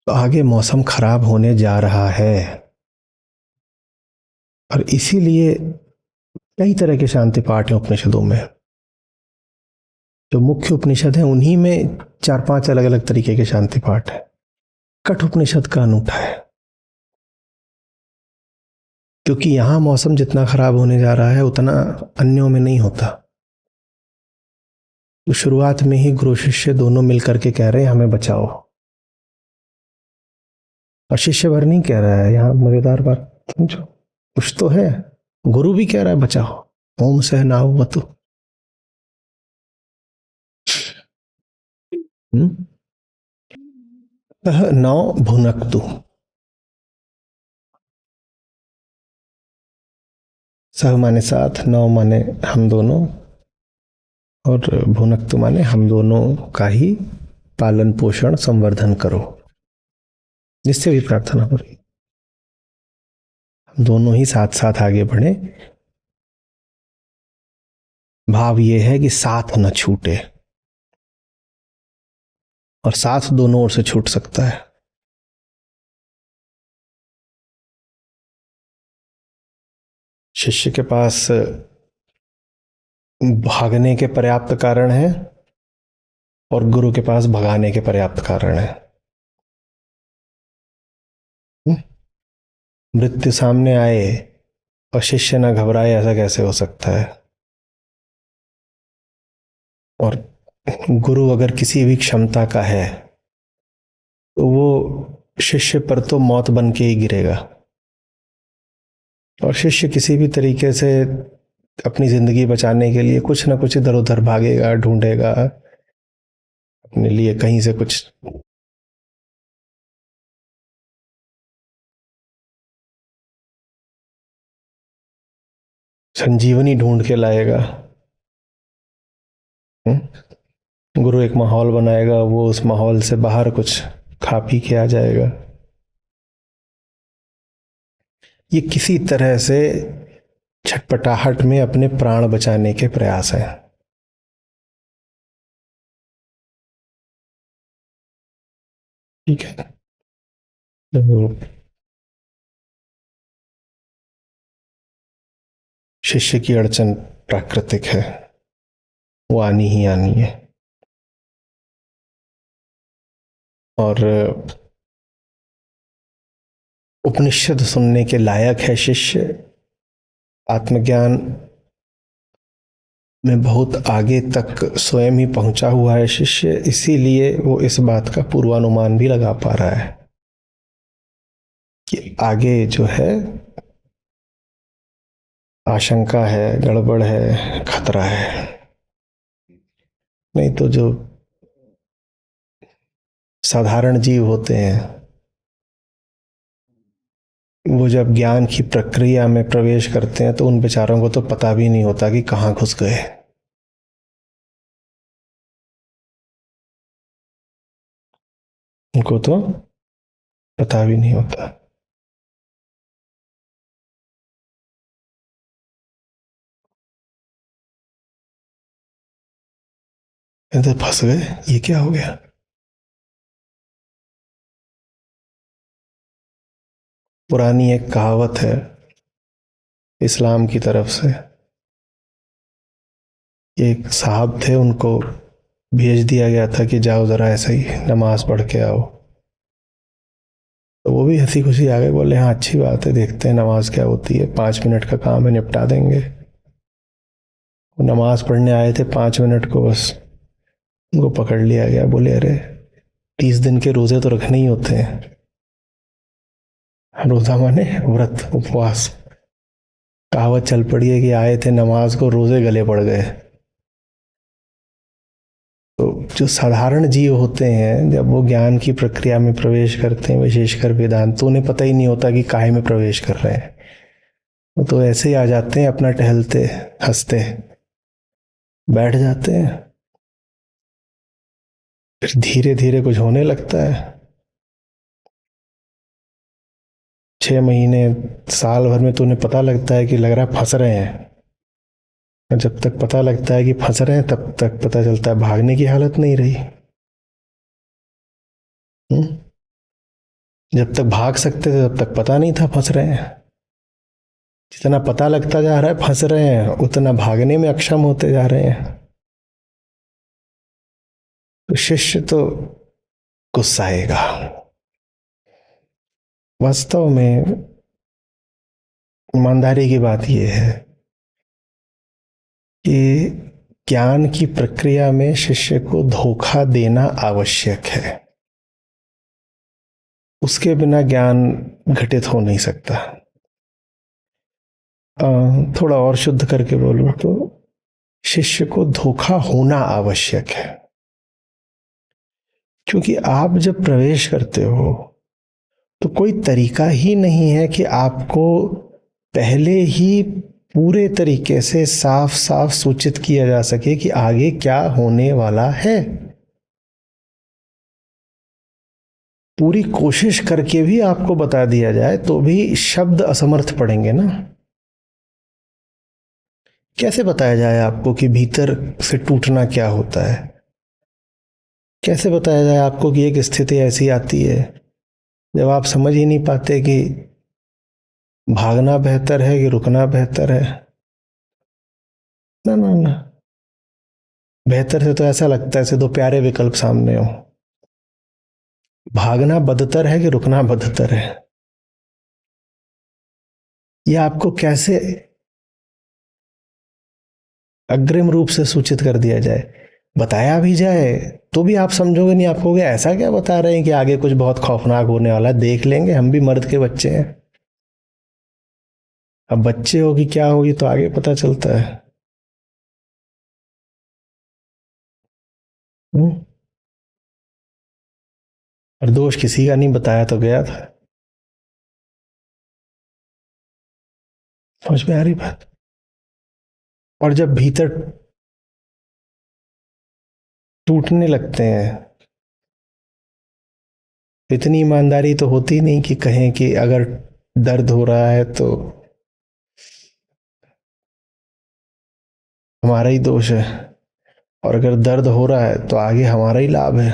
A: तो आगे मौसम खराब होने जा रहा है, और इसीलिए कई तरह के शांति पाठ हैं उपनिषदों में। जो मुख्य उपनिषद है उन्हीं में 4-5 अलग अलग तरीके के शांति पाठ है। कठ उपनिषद का अनूठा है, क्योंकि यहां मौसम जितना खराब होने जा रहा है उतना अन्यों में नहीं होता। तो शुरुआत में ही गुरु शिष्य दोनों मिलकर के कह रहे हैं हमें बचाओ, और शिष्य भर नहीं कह रहा है। यहाँ मजेदार बात समझो, कुछ तो है। गुरु भी कह रहा है बचाओ, ओम सहनावतु। नौ भुनक्तु। सह माने साथ, नौ माने हम दोनों, और भुनक्तु माने हम दोनों का ही पालन पोषण संवर्धन करो। जिससे भी प्रार्थना हो रही, हम दोनों ही साथ साथ आगे बढ़े। भाव ये है कि साथ न छूटे, और साथ दोनों ओर से छूट सकता है। शिष्य के पास भागने के पर्याप्त कारण है, और गुरु के पास भगाने के पर्याप्त कारण है। मृत्यु सामने आए और शिष्य न घबराए, ऐसा कैसे हो सकता है? और गुरु अगर किसी भी क्षमता का है तो वो शिष्य पर तो मौत बन के ही गिरेगा, और शिष्य किसी भी तरीके से अपनी जिंदगी बचाने के लिए कुछ ना कुछ इधर उधर भागेगा, ढूंढेगा अपने लिए कहीं से कुछ। संजीवनी ढूंढ के लाएगा। गुरु एक माहौल बनाएगा, वो उस माहौल से बाहर कुछ खा पी के आ जाएगा। ये किसी तरह से छटपटाहट में अपने प्राण बचाने के प्रयास है। ठीक है। तो शिष्य की अड़चन प्राकृतिक है, वो आनी ही आनी है। और उपनिषद सुनने के लायक है शिष्य। आत्मज्ञान में बहुत आगे तक स्वयं ही पहुंचा हुआ है शिष्य, इसीलिए वो इस बात का पूर्वानुमान भी लगा पा रहा है कि आगे जो है आशंका है, गड़बड़ है, खतरा है। नहीं तो जो साधारण जीव होते हैं, वो जब ज्ञान की प्रक्रिया में प्रवेश करते हैं तो उन बेचारों को तो पता भी नहीं होता कि कहाँ घुस गए। उनको तो पता भी नहीं होता। इधर फंस गए, ये क्या हो गया? पुरानी एक कहावत है इस्लाम की तरफ से। एक साहब थे, उनको भेज दिया गया था कि जाओ ज़रा ऐसे ही नमाज पढ़ के आओ। तो वो भी हंसी खुशी आ गए, बोले हाँ अच्छी बात है, देखते हैं नमाज क्या होती है, 5 मिनट का काम है, निपटा देंगे। वो नमाज पढ़ने आए थे, 5 मिनट को बस उनको पकड़ लिया गया। बोले अरे 30 दिन के रोजे तो रखने ही होते हैं। रोजा माने व्रत, उपवास। कहावत चल पड़ी है कि आए थे नमाज को, रोजे गले पड़ गए। तो जो साधारण जीव होते हैं, जब वो ज्ञान की प्रक्रिया में प्रवेश करते हैं, विशेषकर वेदांत, तो उन्हें पता ही नहीं होता कि काहे में प्रवेश कर रहे हैं। वो तो ऐसे ही आ जाते हैं, अपना टहलते हंसते बैठ जाते हैं। फिर धीरे धीरे कुछ होने लगता है। 6 महीने, साल भर में तो उन्हें पता लगता है कि लग रहा है फंस रहे हैं। जब तक पता लगता है कि फंस रहे हैं, तब तक पता चलता है भागने की हालत नहीं रही। हम्म? जब तक भाग सकते थे तब तक पता नहीं था फंस रहे हैं। जितना पता लगता जा रहा है फंस रहे हैं, उतना भागने में अक्षम होते जा रहे हैं। तो शिष्य तो गुस्साएगा। वास्तव में ईमानदारी की बात यह है कि ज्ञान की प्रक्रिया में शिष्य को धोखा देना आवश्यक है। उसके बिना ज्ञान घटित हो नहीं सकता। थोड़ा और शुद्ध करके बोलूं तो शिष्य को धोखा होना आवश्यक है। क्योंकि आप जब प्रवेश करते हो तो कोई तरीका ही नहीं है कि आपको पहले ही पूरे तरीके से साफ साफ सूचित किया जा सके कि आगे क्या होने वाला है। पूरी कोशिश करके भी आपको बता दिया जाए तो भी शब्द असमर्थ पड़ेंगे ना। कैसे बताया जाए आपको कि भीतर से टूटना क्या होता है? कैसे बताया जाए आपको कि एक स्थिति ऐसी आती है जब आप समझ ही नहीं पाते कि भागना बेहतर है कि रुकना बेहतर है? ना ना ना, बेहतर से तो ऐसा लगता है जैसे दो प्यारे विकल्प सामने हो। भागना बदतर है कि रुकना बदतर है? यह आपको कैसे अग्रिम रूप से सूचित कर दिया जाए? बताया भी जाए तो भी आप समझोगे नहीं। आप कहोगे ऐसा क्या बता रहे हैं कि आगे कुछ बहुत खौफनाक होने वाला है, देख लेंगे, हम भी मर्द के बच्चे हैं। अब बच्चे होगी क्या होगी तो आगे पता चलता है। हम्म? और दोष किसी का नहीं, बताया तो गया था। समझ में आ रही बात? और जब भीतर टूटने लगते हैं, इतनी ईमानदारी तो होती नहीं कि कहें कि अगर दर्द हो रहा है तो हमारा ही दोष है, और अगर दर्द हो रहा है तो आगे हमारा ही लाभ है।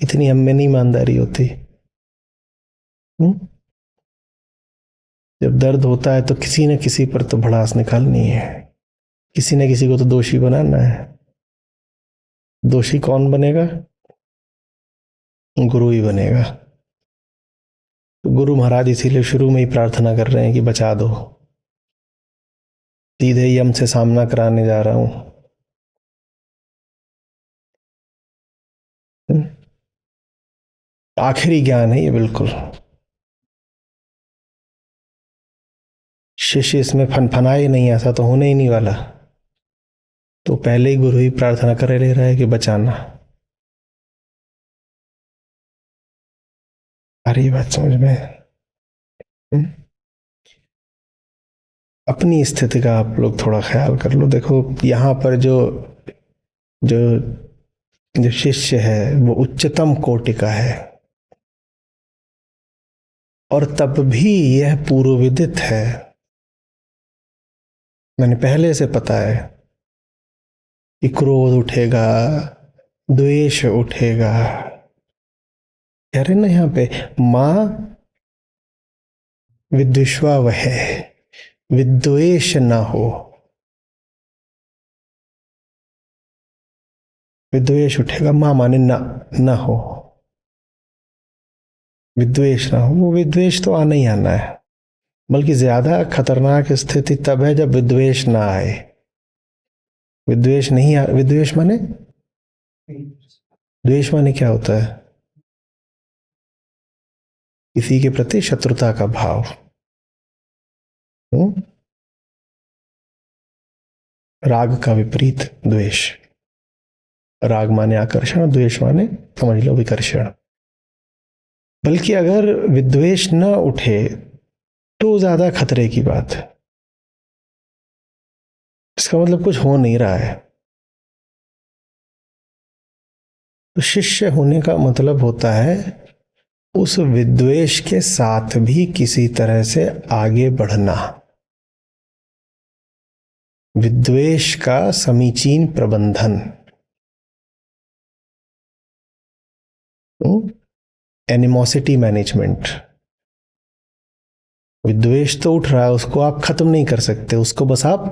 A: इतनी हम में नहीं ईमानदारी होती। हम्म? जब दर्द होता है तो किसी न किसी पर तो भड़ास निकालनी है, किसी न किसी को तो दोषी बनाना है। दोषी कौन बनेगा? गुरु ही बनेगा। तो गुरु महाराज इसीलिए शुरू में ही प्रार्थना कर रहे हैं कि बचा दो, सीधे यम से सामना कराने जा रहा हूं। आखिरी ज्ञान है ये बिल्कुल। शिष्य इसमें फनफनाए नहीं, ऐसा तो होने ही नहीं वाला। तो पहले ही गुरु ही प्रार्थना करे ले रहा है कि बचाना। अरे बात समझ में? अपनी स्थिति का आप लोग थोड़ा ख्याल कर लो। देखो यहाँ पर जो जो जो शिष्य है वो उच्चतम कोटि का है, और तब भी यह पूर्व विदित है, मैंने पहले से पता है कि क्रोध उठेगा, द्वेष उठेगा। कह रहे ना यहाँ पे, माँ विद्विषवा वह, विद्वेष न हो। विद्वेष उठेगा, मां माने न हो, विद्वेष ना हो। वो विद्वेष तो आना ही आना है, बल्कि ज्यादा खतरनाक स्थिति तब है जब विद्वेष ना आए। विद्वेष नहीं आ, विद्वेष माने, द्वेष माने क्या होता है? किसी के प्रति शत्रुता का भाव। राग का विपरीत द्वेष। राग माने आकर्षण, द्वेष माने समझ लो विकर्षण। बल्कि अगर विद्वेष न उठे तो ज्यादा खतरे की बात है। इसका मतलब कुछ हो नहीं रहा है। तो शिष्य होने का मतलब होता है उस विद्वेष के साथ भी किसी तरह से आगे बढ़ना, विद्वेष का समीचीन प्रबंधन। Animosity management. विद्वेष तो उठ रहा है, उसको आप खत्म नहीं कर सकते, उसको बस आप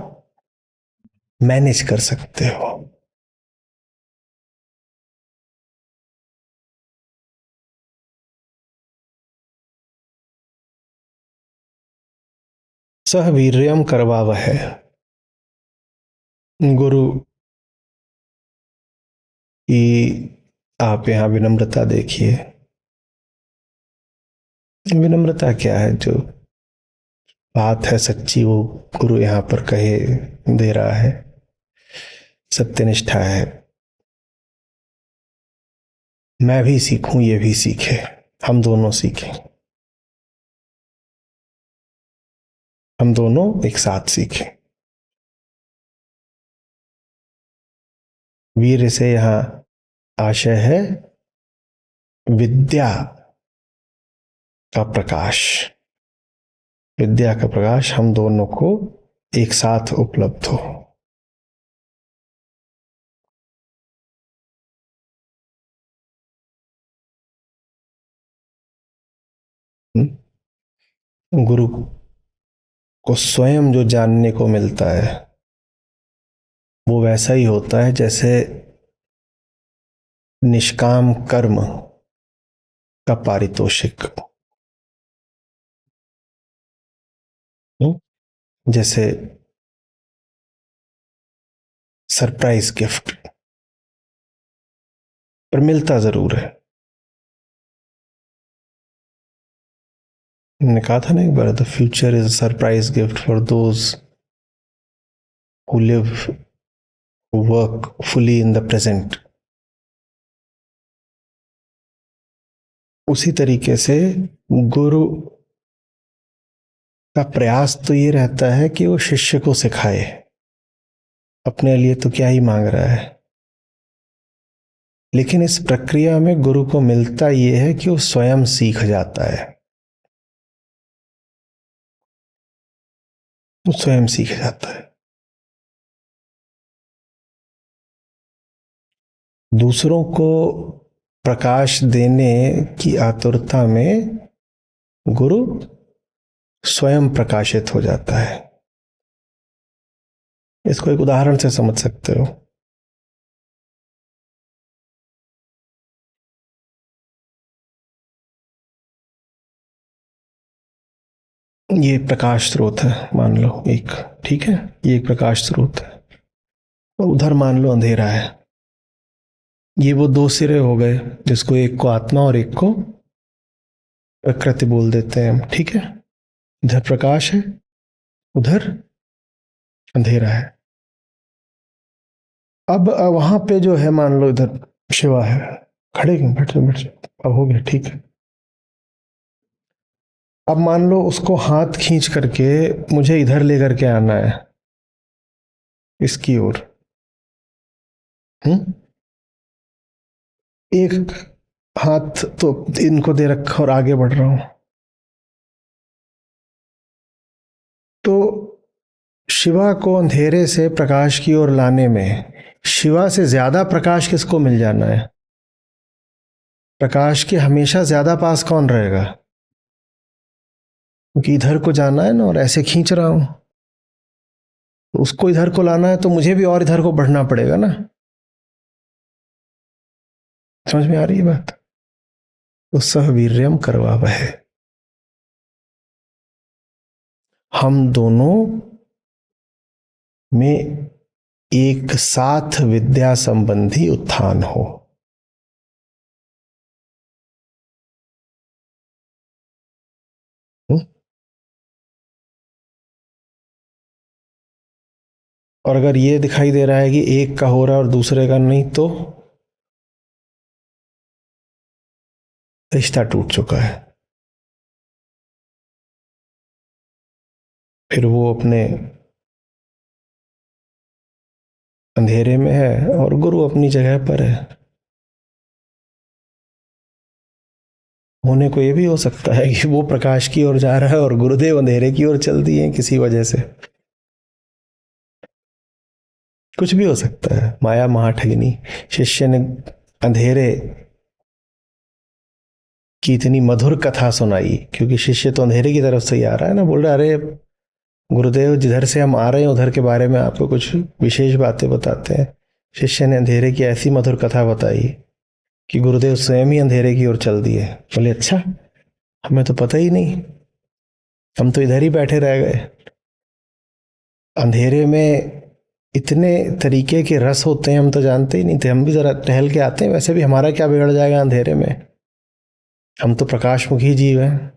A: मैनेज कर सकते हो। सह वीर्यम करवावह। गुरु की आप यहां विनम्रता देखिए। विनम्रता क्या है? जो बात है सच्ची वो गुरु यहां पर कहे दे रहा है, सत्यनिष्ठा है। मैं भी सीखूं, ये भी सीखे, हम दोनों सीखें, हम दोनों एक साथ सीखें। वीर से यहां आशय है विद्या का प्रकाश। विद्या का प्रकाश हम दोनों को एक साथ उपलब्ध हो। गुरु को स्वयं जो जानने को मिलता है वो वैसा ही होता है जैसे निष्काम कर्म का पारितोषिक। जैसे सरप्राइज गिफ्ट, पर मिलता जरूर है। मैंने कहा था ना एक बार, the future is a surprise gift for those who live, who work fully in the present. उसी तरीके से गुरु का प्रयास तो ये रहता है कि वो शिष्य को सिखाए। अपने लिए तो क्या ही मांग रहा है, लेकिन इस प्रक्रिया में गुरु को मिलता ये है कि वो स्वयं सीख जाता है, वो स्वयं सीख जाता है। दूसरों को प्रकाश देने की आतुरता में गुरु स्वयं प्रकाशित हो जाता है। इसको एक उदाहरण से समझ सकते हो। ये प्रकाश स्रोत है मान लो एक, ठीक है, ये एक प्रकाश स्रोत है, और उधर मान लो अंधेरा है। ये वो दो सिरे हो गए जिसको एक को आत्मा और एक को प्रकृति बोल देते हैं हम, ठीक है। इधर प्रकाश है, उधर अंधेरा है। अब वहां पे जो है मान लो इधर शिवा है, खड़े क्यों, बैठ जाओ बैठ जाओ, अब हो गया ठीक है। अब मान लो उसको हाथ खींच करके मुझे इधर लेकर के आना है, इसकी ओर। एक हाथ तो इनको दे रखा और आगे बढ़ रहा हूं, तो शिवा को अंधेरे से प्रकाश की ओर लाने में शिवा से ज्यादा प्रकाश किसको मिल जाना है? प्रकाश के हमेशा ज्यादा पास कौन रहेगा? क्योंकि इधर को जाना है ना और ऐसे खींच रहा हूं, तो उसको इधर को लाना है तो मुझे भी और इधर को बढ़ना पड़ेगा ना। समझ में आ रही है बात? तो सह वीर्यम करवावहै, हम दोनों में एक साथ विद्या संबंधी उत्थान हो। और अगर ये दिखाई दे रहा है कि एक का हो रहा है और दूसरे का नहीं, तो रिश्ता टूट चुका है। फिर वो अपने अंधेरे में है और गुरु अपनी जगह पर है। होने को ये भी हो सकता है कि वो प्रकाश की ओर जा रहा है और गुरुदेव अंधेरे की ओर चल दिए किसी वजह से। कुछ भी हो सकता है। माया महाठगिनी। शिष्य ने अंधेरे की इतनी मधुर कथा सुनाई, क्योंकि शिष्य तो अंधेरे की तरफ से ही आ रहा है ना। बोल रहा अरे गुरुदेव, जिधर से हम आ रहे हैं उधर के बारे में आपको कुछ विशेष बातें बताते हैं। शिष्य ने अंधेरे की ऐसी मधुर कथा बताई कि गुरुदेव स्वयं ही अंधेरे की ओर चल दिए। बोले अच्छा, हमें तो पता ही नहीं, हम तो इधर ही बैठे रह गए। अंधेरे में इतने तरीके के रस होते हैं, हम तो जानते ही नहीं थे। हम भी जरा टहल के आते हैं, वैसे भी हमारा क्या बिगड़ जाएगा अंधेरे में, हम तो प्रकाशमुखी जीव हैं।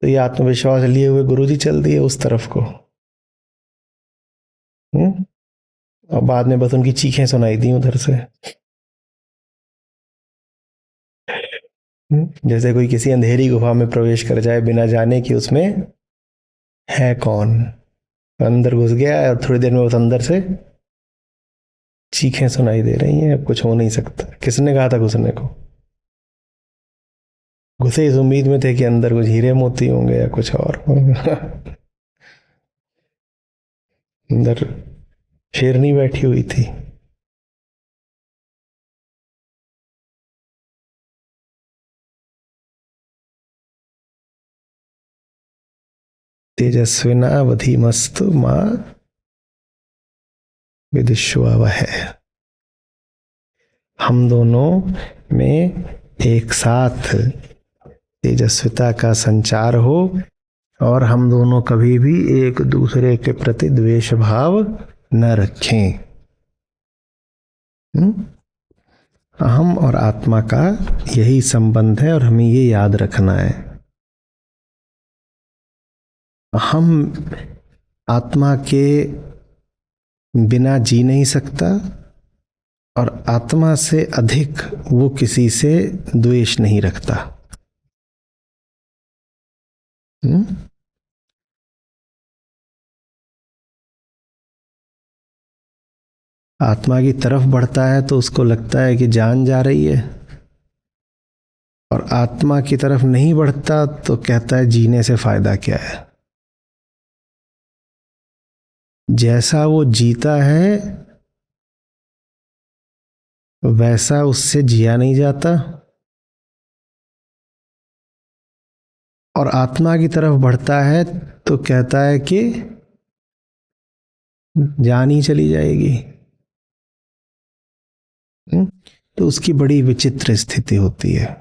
A: तो ये आत्मविश्वास लिए हुए गुरुजी चल दिए उस तरफ को। और बाद में बस उनकी चीखें सुनाई दी उधर से। जैसे कोई किसी अंधेरी गुफा में प्रवेश कर जाए बिना जाने कि उसमें है कौन। अंदर घुस गया और थोड़ी देर में उस अंदर से चीखें सुनाई दे रही हैं, अब कुछ हो नहीं सकता। किसने कहा था घुसने को? घुसे इस उम्मीद में थे कि अंदर कुछ हीरे मोती होंगे या कुछ और अंदर शेरनी बैठी हुई थी। तेजस्विनावधीमस्तु मां विदुष्वावहै, हम दोनों में एक साथ तेजस्विता का संचार हो और हम दोनों कभी भी एक दूसरे के प्रति द्वेष भाव न रखें। अहम और आत्मा का यही संबंध है और हमें ये याद रखना है। हम आत्मा के बिना जी नहीं सकता और आत्मा से अधिक वो किसी से द्वेष नहीं रखता। आत्मा की तरफ बढ़ता है तो उसको लगता है कि जान जा रही है, और आत्मा की तरफ नहीं बढ़ता तो कहता है जीने से फायदा क्या है। जैसा वो जीता है वैसा उससे जिया नहीं जाता, और आत्मा की तरफ बढ़ता है तो कहता है कि जान ही चली जाएगी। तो उसकी बड़ी विचित्र स्थिति होती है।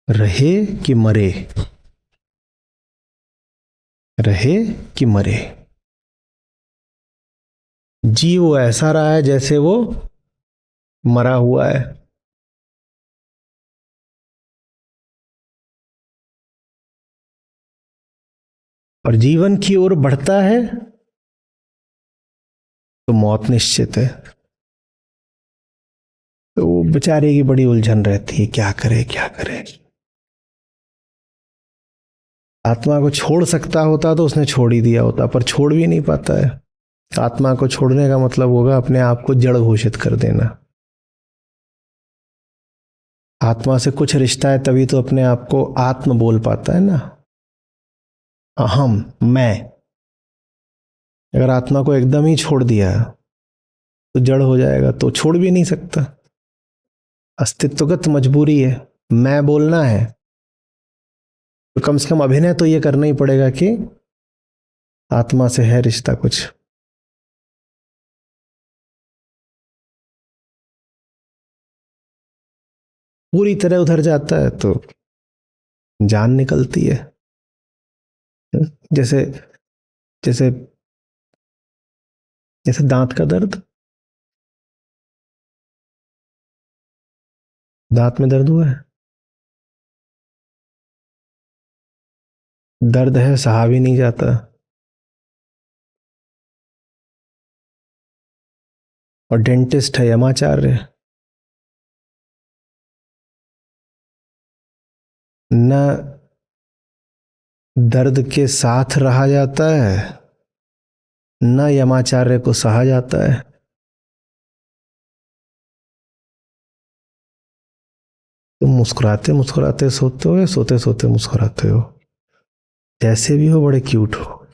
A: रहे कि मरे, रहे कि मरे, जी वो ऐसा रहा है जैसे वो मरा हुआ है। और जीवन की ओर बढ़ता है तो मौत निश्चित है। तो वो बेचारे की बड़ी उलझन रहती है, क्या करे क्या करे। आत्मा को छोड़ सकता होता तो उसने छोड़ ही दिया होता, पर छोड़ भी नहीं पाता है। आत्मा को छोड़ने का मतलब होगा अपने आप को जड़ घोषित कर देना। आत्मा से कुछ रिश्ता है तभी तो अपने आप को आत्म बोल पाता है ना। अहम, मैं, अगर आत्मा को एकदम ही छोड़ दिया तो जड़ हो जाएगा, तो छोड़ भी नहीं सकता, अस्तित्वगत मजबूरी है, मैं बोलना है, तो कम से कम अभिनय तो ये करना ही पड़ेगा कि आत्मा से है रिश्ता कुछ। पूरी तरह उधर जाता है तो जान निकलती है। जैसे जैसे जैसे दांत का दर्द, दांत में दर्द हुआ है, दर्द है, सहा भी नहीं जाता, और डेंटिस्ट है यमाचार्य, न दर्द के साथ रहा जाता है, न यमाचार्य को सहा जाता है। तुम मुस्कुराते मुस्कुराते सोते हो या सोते सोते मुस्कुराते हो? जैसे भी हो बड़े क्यूट हो।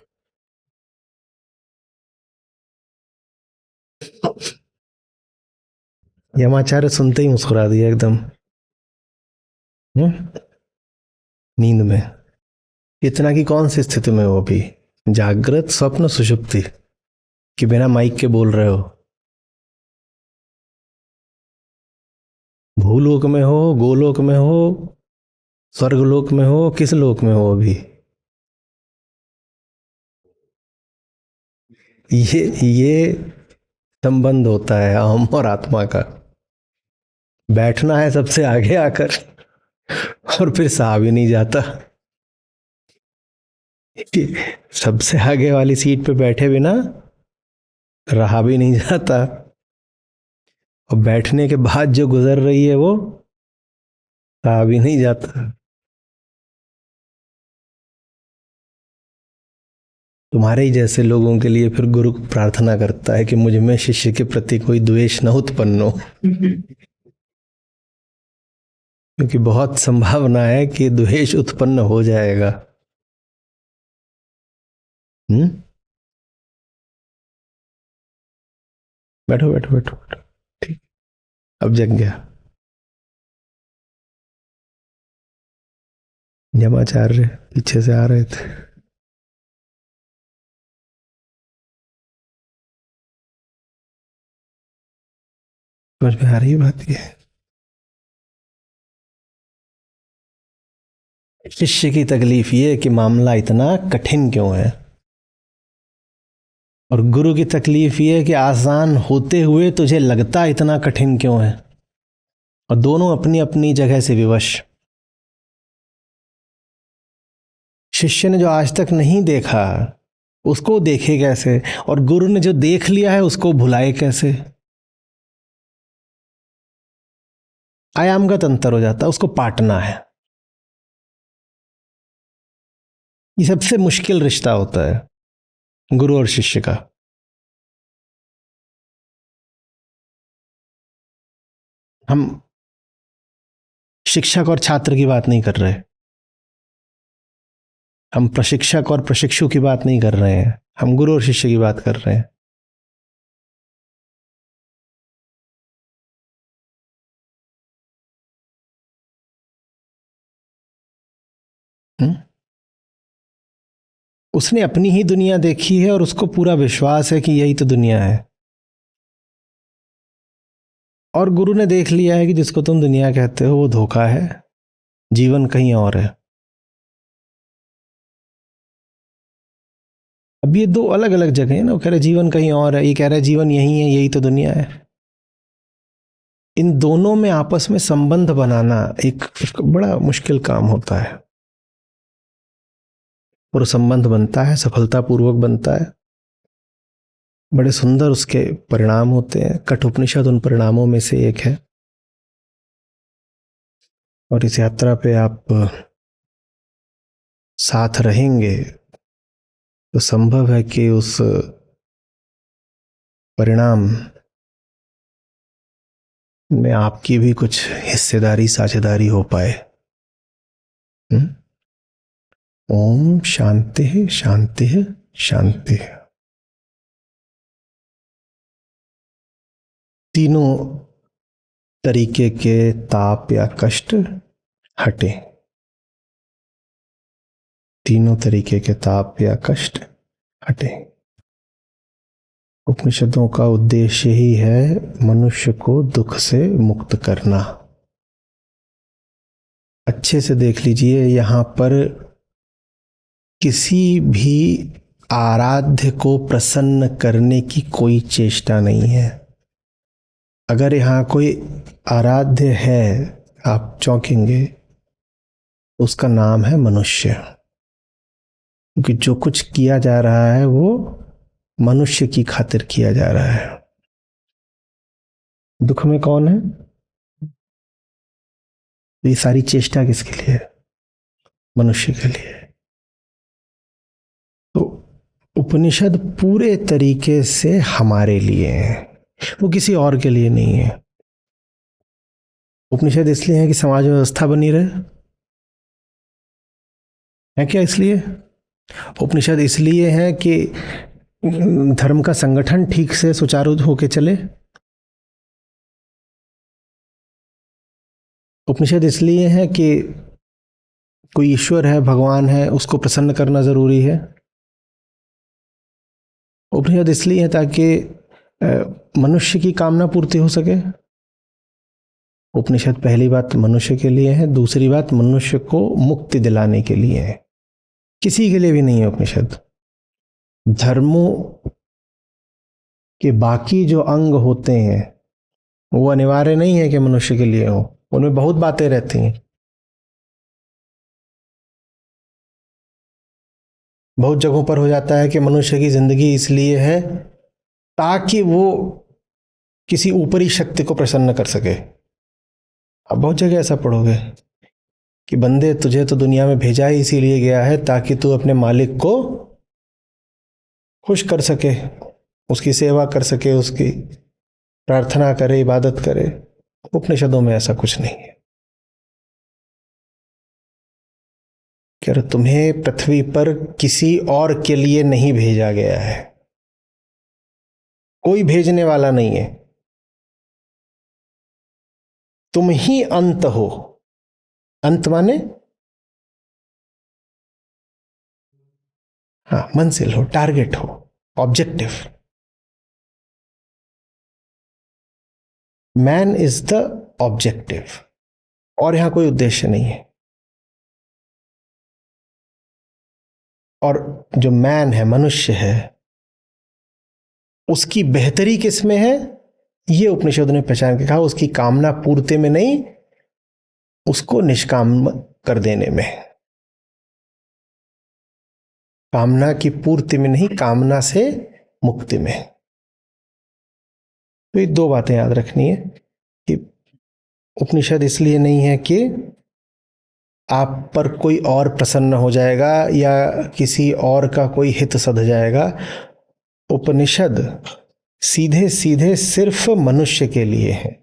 A: यमाचार्य सुनते ही मुस्कुरा दिया एकदम। नींद में। इतना की कौन सी स्थिति में हो अभी? जागृत, स्वप्न, सुषुप्ति, कि बिना माइक के बोल रहे हो? भूलोक में हो, गोलोक में हो, स्वर्गलोक में हो, किस लोक में हो अभी? ये संबंध होता है अहम और आत्मा का। बैठना है सबसे आगे आकर, और फिर सहा भी नहीं जाता। सबसे आगे वाली सीट पे बैठे बिना रहा भी नहीं जाता, और बैठने के बाद जो गुजर रही है वो सहा भी नहीं जाता। तुम्हारे ही जैसे लोगों के लिए फिर गुरु प्रार्थना करता है कि मुझ में शिष्य के प्रति कोई द्वेष न उत्पन्न हो, क्योंकि बहुत संभावना है कि द्वेष उत्पन्न हो जाएगा। बैठो बैठो बैठो बैठो। ठीक, अब जग गया। यमाचार्य पीछे से आ रहे थे। समझ में आ रही है बात? ये शिष्य की तकलीफ ये कि मामला इतना कठिन क्यों है, और गुरु की तकलीफ ये कि आसान होते हुए तुझे लगता इतना कठिन क्यों है। और दोनों अपनी अपनी जगह से विवश। शिष्य ने जो आज तक नहीं देखा उसको देखे कैसे, और गुरु ने जो देख लिया है उसको भुलाए कैसे? आयामगत अंतर हो जाता है, उसको पाटना है। ये सबसे मुश्किल रिश्ता होता है गुरु और शिष्य का। हम शिक्षक और छात्र की बात नहीं कर रहे, हम प्रशिक्षक और प्रशिक्षु की बात नहीं कर रहे हैं, हम गुरु और शिष्य की बात कर रहे हैं। हुँ? उसने अपनी ही दुनिया देखी है और उसको पूरा विश्वास है कि यही तो दुनिया है, और गुरु ने देख लिया है कि जिसको तुम दुनिया कहते हो वो धोखा है, जीवन कहीं और है। अब ये दो अलग अलग जगह है ना, वो कह रहे जीवन कहीं और है, ये कह रहा है जीवन यही है, यही तो दुनिया है। इन दोनों में आपस में संबंध बनाना एक बड़ा मुश्किल काम होता है, और संबंध बनता है, सफलतापूर्वक बनता है, बड़े सुंदर उसके परिणाम होते हैं। कठोपनिषद उन परिणामों में से एक है, और इस यात्रा पे आप साथ रहेंगे तो संभव है कि उस परिणाम में आपकी भी कुछ हिस्सेदारी, साझेदारी हो पाए। ओम शांति शांति शांति। तीनों तरीके के ताप या कष्ट हटे। तीनों तरीके के ताप या कष्ट हटे। उपनिषदों का उद्देश्य ही है मनुष्य को दुख से मुक्त करना। अच्छे से देख लीजिए, यहां पर किसी भी आराध्य को प्रसन्न करने की कोई चेष्टा नहीं है। अगर यहां कोई आराध्य है आप चौंकेंगे, उसका नाम है मनुष्य, क्योंकि जो कुछ किया जा रहा है वो मनुष्य की खातिर किया जा रहा है। दुख में कौन है? ये सारी चेष्टा किसके लिए है? मनुष्य के लिए। तो उपनिषद पूरे तरीके से हमारे लिए है, वो किसी और के लिए नहीं है। उपनिषद इसलिए है कि समाज व्यवस्था बनी रहे, है क्या? इसलिए उपनिषद इसलिए है कि धर्म का संगठन ठीक से सुचारू होकर चले। उपनिषद इसलिए है कि कोई ईश्वर है, भगवान है, उसको प्रसन्न करना जरूरी है। उपनिषद इसलिए है ताकि मनुष्य की कामना पूर्ति हो सके। उपनिषद पहली बात मनुष्य के लिए है, दूसरी बात मनुष्य को मुक्ति दिलाने के लिए है, किसी के लिए भी नहीं है उपनिषद। धर्मों के बाकी जो अंग होते हैं वो अनिवार्य नहीं है कि मनुष्य के लिए हो, उनमें बहुत बातें रहती हैं। बहुत जगहों पर हो जाता है कि मनुष्य की जिंदगी इसलिए है ताकि वो किसी ऊपरी शक्ति को प्रसन्न कर सके। अब बहुत जगह ऐसा पढ़ोगे कि बंदे तुझे तो दुनिया में भेजा ही इसीलिए गया है ताकि तू अपने मालिक को खुश कर सके, उसकी सेवा कर सके, उसकी प्रार्थना करे, इबादत करे। उपनिषदों में ऐसा कुछ नहीं है। क्या तुम्हें पृथ्वी पर किसी और के लिए नहीं भेजा गया है, कोई भेजने वाला नहीं है, तुम ही अंत हो। अंत माने हाँ, मंजिल हो, टारगेट हो, objective. Man is the objective, और यहां कोई उद्देश्य नहीं है। और जो मैन है, मनुष्य है, उसकी बेहतरी किस में है? ये उपनिषद ने पहचान के कहा, उसकी कामना पूर्ति में नहीं, उसको निष्काम कर देने में। कामना की पूर्ति में नहीं, कामना से मुक्ति में। तो ये दो बातें याद रखनी है कि उपनिषद इसलिए नहीं है कि आप पर कोई और प्रसन्न हो जाएगा या किसी और का कोई हित सध जाएगा। उपनिषद सीधे सीधे सिर्फ मनुष्य के लिए है।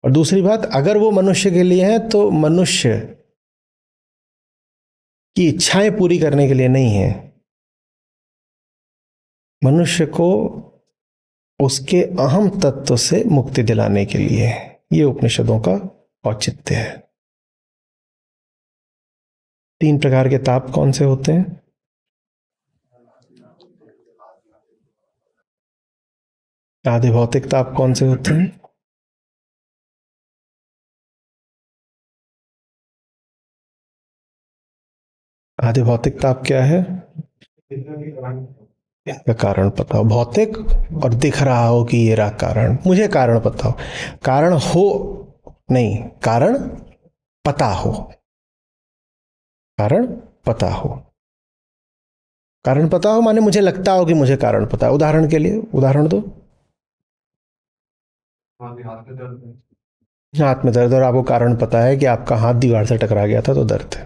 A: और दूसरी बात, अगर वो मनुष्य के लिए है तो मनुष्य की इच्छाएं पूरी करने के लिए नहीं है, मनुष्य को उसके अहम तत्व से मुक्ति दिलाने के लिए है। ये उपनिषदों का औचित्य है। 3 प्रकार के ताप कौन से होते हैं? आधे भौतिक ताप कौन से होते हैं? आधे भौतिक ताप क्या है? इसका कारण पता हो। भौतिक और दिख रहा हो कि ये रहा कारण, मुझे कारण पता हो। कारण हो नहीं, कारण पता हो। कारण पता हो। कारण पता हो माने मुझे लगता हो कि मुझे कारण पता है। उदाहरण के लिए उदाहरण दो। हाथ में दर्द, और आपको कारण पता है कि आपका हाथ दीवार से टकरा गया था तो दर्द है,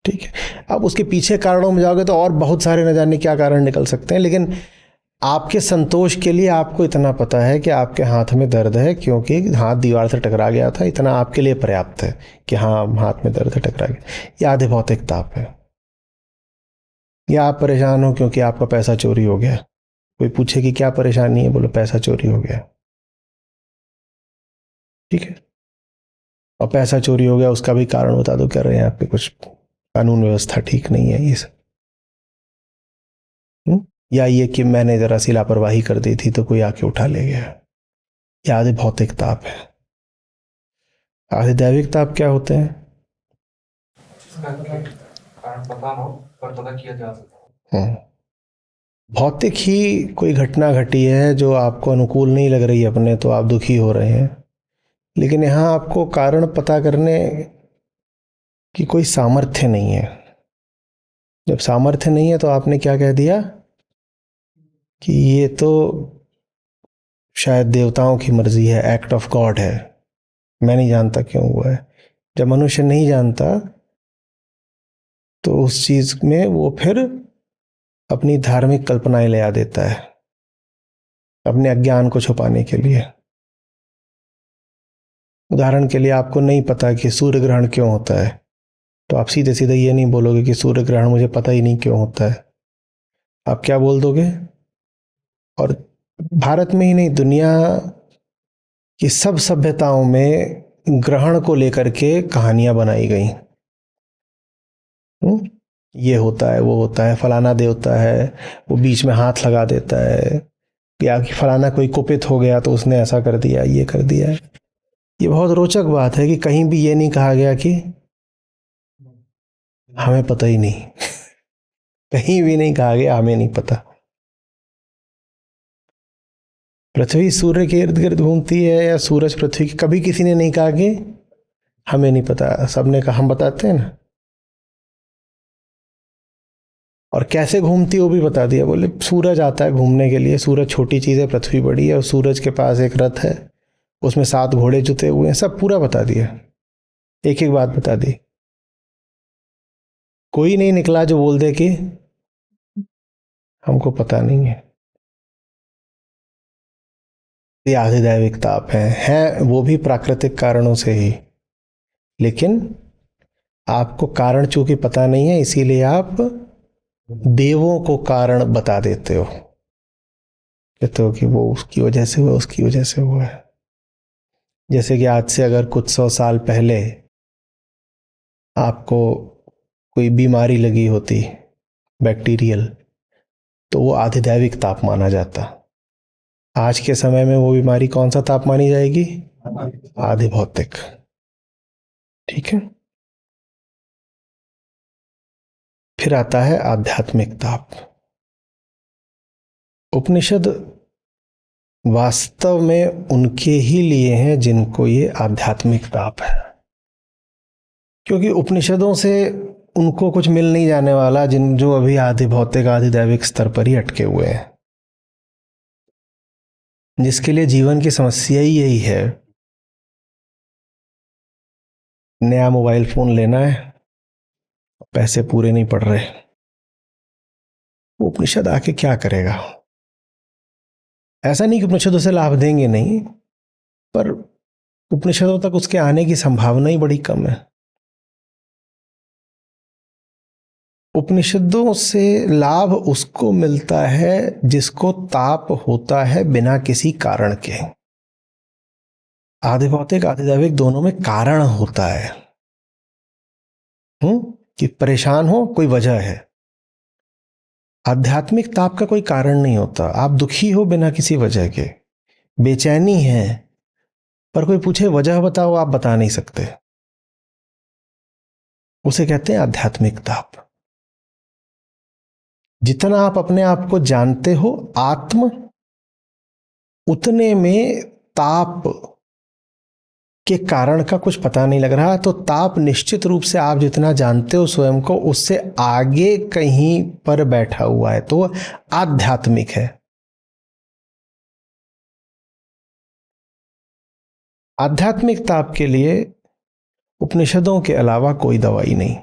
A: ठीक है। अब उसके पीछे कारणों में जाओगे तो और बहुत सारे न जाने क्या कारण निकल सकते हैं, लेकिन आपके संतोष के लिए आपको इतना पता है कि आपके हाथ में दर्द है क्योंकि हाथ दीवार से टकरा गया था, इतना आपके लिए पर्याप्त है कि हाँ हाथ में दर्द है, टकरा गया। ये आधे भौतिक ताप है। या आप परेशान हो क्योंकि आपका पैसा चोरी हो गया। कोई पूछे कि क्या परेशानी है, बोलो पैसा चोरी हो गया। ठीक है, और पैसा चोरी हो गया उसका भी कारण बता दो, कह रहे हैं आपके कुछ कानून व्यवस्था ठीक नहीं है, ये सब। या ये कि मैंने जरा सी लापरवाही कर दी थी तो कोई आके उठा ले गया। ये आधे भौतिक ताप है। आधे दैविक ताप क्या होते हैं?
B: कारण पता ना हो पर पता किया जा सकता है।
A: भौतिक ही कोई घटना घटी है जो आपको अनुकूल नहीं लग रही है अपने, तो आप दुखी हो रहे हैं। लेकिन यहाँ आपको कारण पता करने की कोई सामर्थ्य नहीं है। जब सामर्थ्य नहीं है तो आपने क्या कह दिया कि ये तो शायद देवताओं की मर्जी है, एक्ट ऑफ गॉड है, मैं नहीं जानता क्यों हुआ है। जब मनुष्य नहीं जानता तो उस चीज में वो फिर अपनी धार्मिक कल्पनाएं ले आ देता है अपने अज्ञान को छुपाने के लिए। उदाहरण के लिए आपको नहीं पता कि सूर्य ग्रहण क्यों होता है, तो आप सीधे सीधे ये नहीं बोलोगे कि सूर्य ग्रहण मुझे पता ही नहीं क्यों होता है। आप क्या बोल दोगे? और भारत में ही नहीं, दुनिया की सब सभ्यताओं में ग्रहण को लेकर के कहानियां बनाई गई। ये होता है, वो होता है, फलाना देवता है वो बीच में हाथ लगा देता है, या कि फलाना कोई कुपित हो गया तो उसने ऐसा कर दिया, ये कर दिया। ये बहुत रोचक बात है कि कहीं भी ये नहीं कहा गया कि हमें पता ही नहीं। कहीं भी नहीं कहा गया हमें नहीं पता। पृथ्वी सूर्य के इर्द गिर्द घूमती है या सूरज पृथ्वी की, कभी किसी ने नहीं कहा कि हमें नहीं पता। सबने कहा, हम बताते हैं ना। और कैसे घूमती है वो भी बता दिया। बोले सूरज आता है घूमने के लिए, सूरज छोटी चीज है, पृथ्वी बड़ी है, और सूरज के पास एक रथ है, उसमें 7 घोड़े जुते हुए हैं, सब पूरा बता दिया। एक एक बात बता दी। कोई नहीं निकला जो बोल दे कि हमको पता नहीं है। ये आधे दैविक ताप हैं वो भी प्राकृतिक कारणों से ही। लेकिन आपको कारण चूंकि पता नहीं है, इसीलिए आप देवों को कारण बता देते हो, कहते हो कि वो उसकी वजह से हुआ, उसकी वजह से हुआ है। जैसे कि आज से अगर कुछ 100 साल पहले आपको कोई बीमारी लगी होती बैक्टीरियल, तो वो आधे दैविक ताप माना जाता। आज के समय में वो बीमारी कौन सा ताप मानी जाएगी? आधे भौतिक। ठीक है। फिर आता है आध्यात्मिक ताप। उपनिषद वास्तव में उनके ही लिए हैं जिनको ये आध्यात्मिक ताप है, क्योंकि उपनिषदों से उनको कुछ मिल नहीं जाने वाला जिन जो अभी आधे भौतिक आधे दैविक स्तर पर ही अटके हुए हैं, जिसके लिए जीवन की समस्या ही यही है। नया मोबाइल फोन लेना है, पैसे पूरे नहीं पड़ रहे, वो उपनिषद आके क्या करेगा? ऐसा नहीं कि उपनिषदों से लाभ देंगे नहीं, पर उपनिषदों तक उसके आने की संभावना ही बड़ी कम है। उपनिषदों से लाभ उसको मिलता है जिसको ताप होता है बिना किसी कारण के। आधे भौतिक आधे दैविक दोनों में कारण होता है। कि परेशान हो, कोई वजह है। आध्यात्मिक ताप का कोई कारण नहीं होता। आप दुखी हो बिना किसी वजह के, बेचैनी है, पर कोई पूछे वजह बताओ, आप बता नहीं सकते, उसे कहते हैं आध्यात्मिक ताप। जितना आप अपने आप को जानते हो आत्म, उतने में ताप के कारण का कुछ पता नहीं लग रहा। तो ताप निश्चित रूप से आप जितना जानते हो स्वयं को, उससे आगे कहीं पर बैठा हुआ है, तो आध्यात्मिक है। आध्यात्मिक ताप के लिए उपनिषदों के अलावा कोई दवाई नहीं।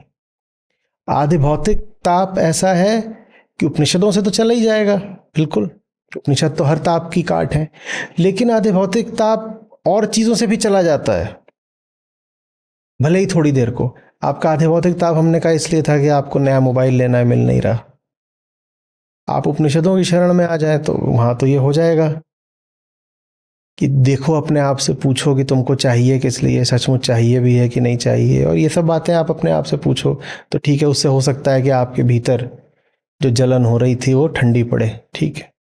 A: आधि भौतिक ताप ऐसा है कि उपनिषदों से तो चला ही जाएगा, बिल्कुल, उपनिषद तो हर ताप की काट है, लेकिन आधे भौतिक ताप और चीजों से भी चला जाता है, भले ही थोड़ी देर को। आपका आधे भौतिक ताप हमने कहा इसलिए था कि आपको नया मोबाइल लेना है, मिल नहीं रहा। आप उपनिषदों की शरण में आ जाए तो वहां तो ये हो जाएगा कि देखो, अपने आप से पूछो कि तुमको चाहिए किस लिए, सचमुच चाहिए भी है कि नहीं चाहिए, और ये सब बातें आप अपने आप से पूछो तो ठीक है। उससे हो सकता है कि आपके भीतर जो जलन हो रही थी वो ठंडी पड़े, ठीक है।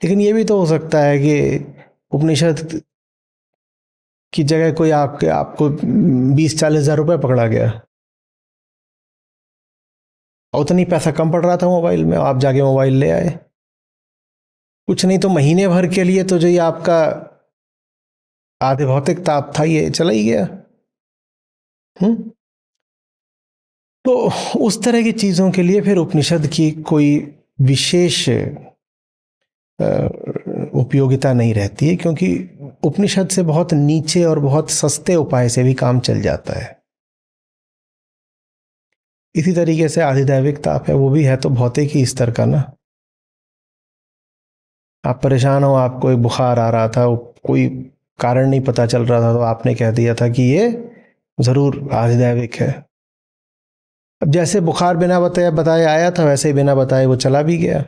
A: लेकिन ये भी तो हो सकता है कि उपनिषद की जगह कोई आपको 20-40 हज़ार रुपये पकड़ा गया और उतनी पैसा कम पड़ रहा था मोबाइल में, आप जाके मोबाइल ले आए। कुछ नहीं तो महीने भर के लिए तो जो ये आपका आधे भौतिक ताप था ये चला ही गया। तो उस तरह की चीजों के लिए फिर उपनिषद की कोई विशेष उपयोगिता नहीं रहती है, क्योंकि उपनिषद से बहुत नीचे और बहुत सस्ते उपाय से भी काम चल जाता है। इसी तरीके से आधिदैविक ताप है, वो भी है तो भौतिक ही स्तर का ना। आप परेशान हो, आपको एक बुखार आ रहा था, कोई कारण नहीं पता चल रहा था, तो आपने कह दिया था कि ये जरूर आधिदैविक है। अब जैसे बुखार बिना बताए आया था, वैसे ही बिना बताए वो चला भी गया,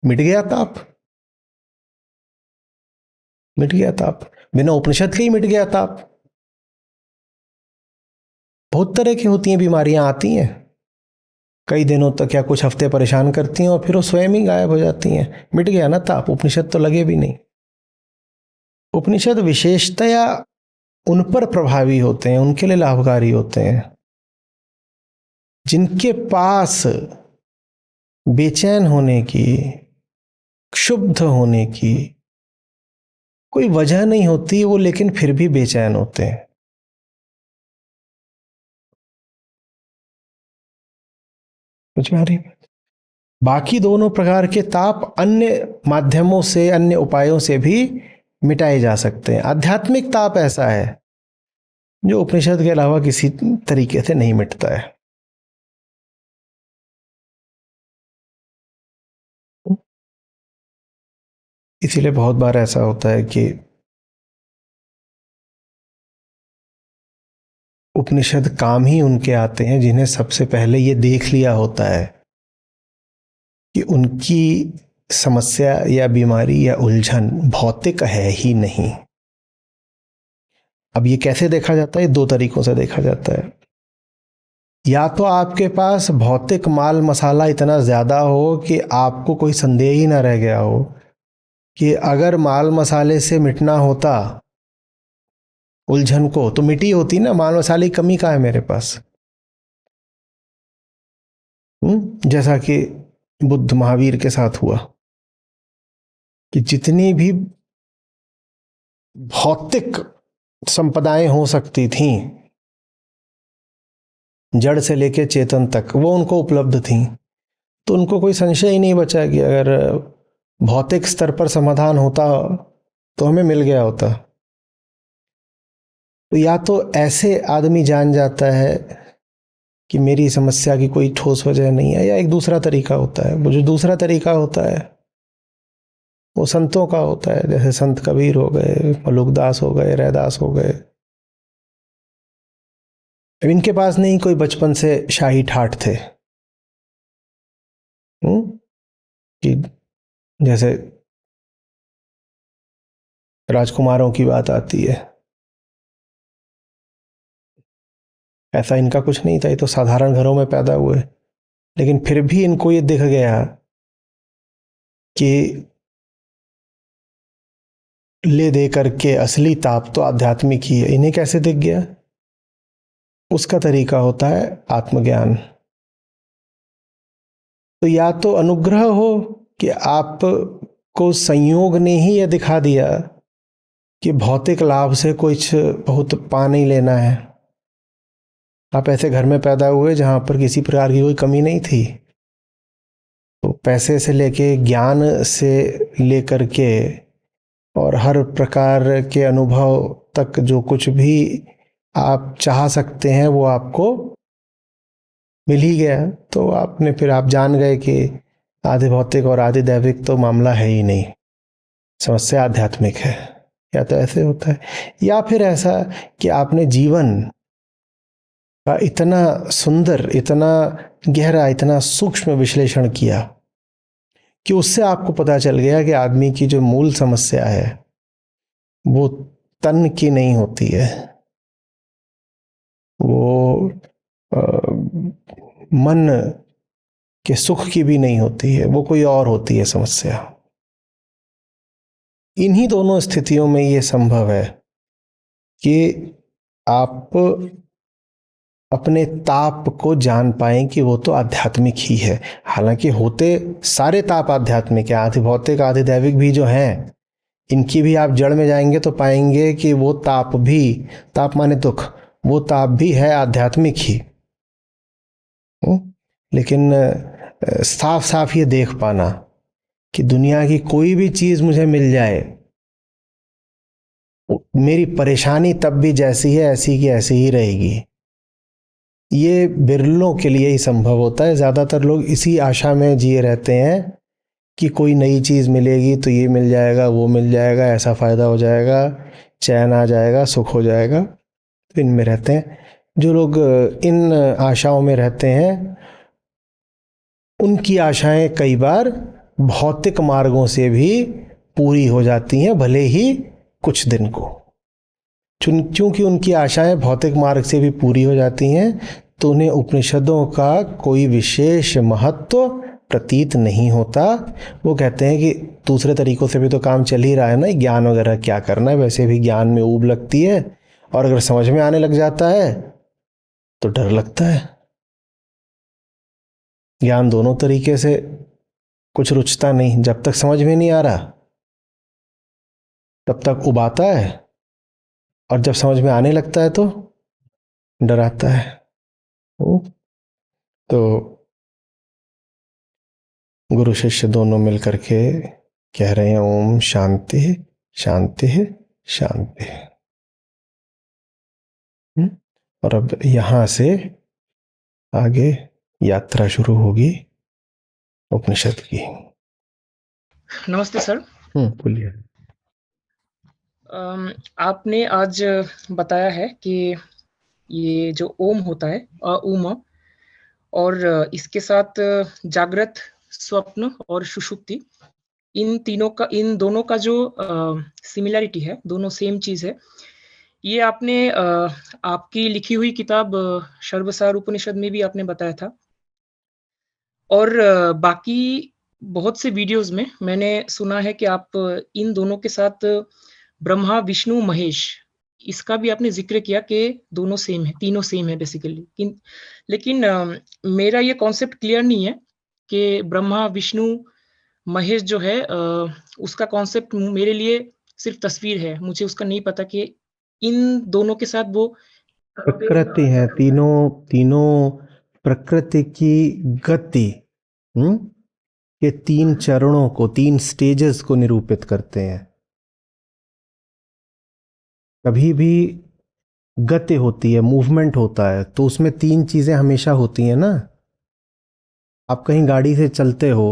A: मिट गया ताप। मिट गया ताप, बिना उपनिषद के ही मिट गया ताप। बहुत तरह की होती हैं बीमारियां, आती हैं कई दिनों तक या कुछ हफ्ते परेशान करती हैं और फिर वो स्वयं ही गायब हो जाती हैं। मिट गया ना ताप, उपनिषद तो लगे भी नहीं। उपनिषद विशेषतया उन पर प्रभावी होते हैं, उनके लिए लाभकारी होते हैं जिनके पास बेचैन होने की, क्षुब्ध होने की कोई वजह नहीं होती, वो लेकिन फिर भी बेचैन होते हैं। समझ में आ रही है? बाकी दोनों प्रकार के ताप अन्य माध्यमों से, अन्य उपायों से भी मिटाए जा सकते हैं। आध्यात्मिक ताप ऐसा है जो उपनिषद के अलावा किसी तरीके से नहीं मिटता है। इसीलिए बहुत बार ऐसा होता है कि उपनिषद काम ही उनके आते हैं जिन्हें सबसे पहले ये देख लिया होता है कि उनकी समस्या या बीमारी या उलझन भौतिक है ही नहीं। अब ये कैसे देखा जाता है? 2 तरीकों से देखा जाता है। या तो आपके पास भौतिक माल मसाला इतना ज्यादा हो कि आपको कोई संदेह ही ना रह गया हो कि अगर माल मसाले से मिटना होता उलझन को तो मिटी होती ना, माल मसाले की कमी कहाँ है मेरे पास। जैसा कि बुद्ध महावीर के साथ हुआ कि जितनी भी भौतिक संपदाएं हो सकती थीं, जड़ से लेकर चेतन तक, वो उनको उपलब्ध थीं। तो उनको कोई संशय ही नहीं बचा कि अगर भौतिक स्तर पर समाधान होता तो हमें मिल गया होता। तो या तो ऐसे आदमी जान जाता है कि मेरी समस्या की कोई ठोस वजह नहीं है, या एक दूसरा तरीका होता है। वो जो दूसरा तरीका होता है वो संतों का होता है, जैसे संत कबीर हो गए, मलुकदास हो गए, रैदास हो गए। अब इनके पास नहीं कोई बचपन से शाही ठाठ थे कि जैसे राजकुमारों की बात आती है, ऐसा इनका कुछ नहीं था। ये तो साधारण घरों में पैदा हुए, लेकिन फिर भी इनको ये दिख गया कि ले दे करके असली ताप तो आध्यात्मिक ही है। इन्हें कैसे दिख गया? उसका तरीका होता है आत्मज्ञान। तो या तो अनुग्रह हो कि आपको संयोग ने ही यह दिखा दिया कि भौतिक लाभ से कुछ बहुत पा नहीं लेना है। आप ऐसे घर में पैदा हुए जहां पर किसी प्रकार की कोई कमी नहीं थी, तो पैसे से लेके, ज्ञान से लेकर के और हर प्रकार के अनुभव तक जो कुछ भी आप चाह सकते हैं वो आपको मिल ही गया। तो आपने फिर आप जान गए कि आधि भौतिक और आधि दैविक तो मामला है ही नहीं, समस्या आध्यात्मिक है। या तो ऐसे होता है, या फिर ऐसा कि आपने जीवन का इतना सुंदर, इतना गहरा, इतना सूक्ष्म विश्लेषण किया कि उससे आपको पता चल गया कि आदमी की जो मूल समस्या है वो तन की नहीं होती है, वो मन के सुख की भी नहीं होती है, वो कोई और होती है समस्या। इन्हीं दोनों स्थितियों में ये संभव है कि आप अपने ताप को जान पाएं कि वो तो आध्यात्मिक ही है। हालांकि होते सारे ताप आध्यात्मिक है, आधि भौतिक आधि दैविक भी जो हैं, इनकी भी आप जड़ में जाएंगे तो पाएंगे कि वो ताप भी, ताप माने दुख, वो ताप भी है आध्यात्मिक ही। लेकिन साफ साफ ये देख पाना कि दुनिया की कोई भी चीज मुझे मिल जाए, मेरी परेशानी तब भी जैसी है ऐसी की ऐसी ही रहेगी, ये बिरलों के लिए ही संभव होता है। ज्यादातर लोग इसी आशा में जिए रहते हैं कि कोई नई चीज मिलेगी तो ये मिल जाएगा, वो मिल जाएगा, ऐसा फायदा हो जाएगा, चैन आ जाएगा, सुख हो जाएगा, तो इनमें रहते हैं। जो लोग इन आशाओं में रहते हैं उनकी आशाएं कई बार भौतिक मार्गों से भी पूरी हो जाती हैं, भले ही कुछ दिन को। क्योंकि उनकी आशाएं भौतिक मार्ग से भी पूरी हो जाती हैं तो उन्हें उपनिषदों का कोई विशेष महत्व प्रतीत नहीं होता। वो कहते हैं कि दूसरे तरीकों से भी तो काम चल ही रहा है ना, ज्ञान वगैरह क्या करना है, वैसे भी ज्ञान में ऊब लगती है, और अगर समझ में आने लग जाता है तो डर लगता है। ज्ञान दोनों तरीके से कुछ रुचता नहीं, जब तक समझ में नहीं आ रहा तब तक उबाता है, और जब समझ में आने लगता है तो डराता है। तो गुरु शिष्य दोनों मिलकर के कह रहे हैं ओम शांति शांति शांति। और अब यहां से आगे यात्रा शुरू होगी उपनिषद की।
C: नमस्ते सर।
A: बोलिए।
C: आपने आज बताया है कि ये जो ओम होता है ओम, और इसके साथ जागृत, स्वप्न और सुषुप्ति, इन दोनों का जो सिमिलरिटी है, दोनों सेम चीज है, ये आपने आपकी लिखी हुई किताब सर्वसार उपनिषद में भी आपने बताया था, और बाकी बहुत से वीडियोस में मैंने सुना है कि आप इन दोनों के साथ ब्रह्मा विष्णु महेश, इसका भी आपने जिक्र किया कि दोनों सेम है, तीनों सेम है बेसिकली। लेकिन मेरा ये कॉन्सेप्ट क्लियर नहीं है कि ब्रह्मा विष्णु महेश जो है उसका कॉन्सेप्ट मेरे लिए सिर्फ तस्वीर है, मुझे उसका नहीं पता कि इन दोनों के साथ वो
A: प्रकृति है, तीनों तीनों प्रकृति की गति, ये तीन चरणों को, तीन स्टेजेस को निरूपित करते हैं। कभी भी गति होती है, मूवमेंट होता है, तो उसमें तीन चीजें हमेशा होती हैं ना। आप कहीं गाड़ी से चलते हो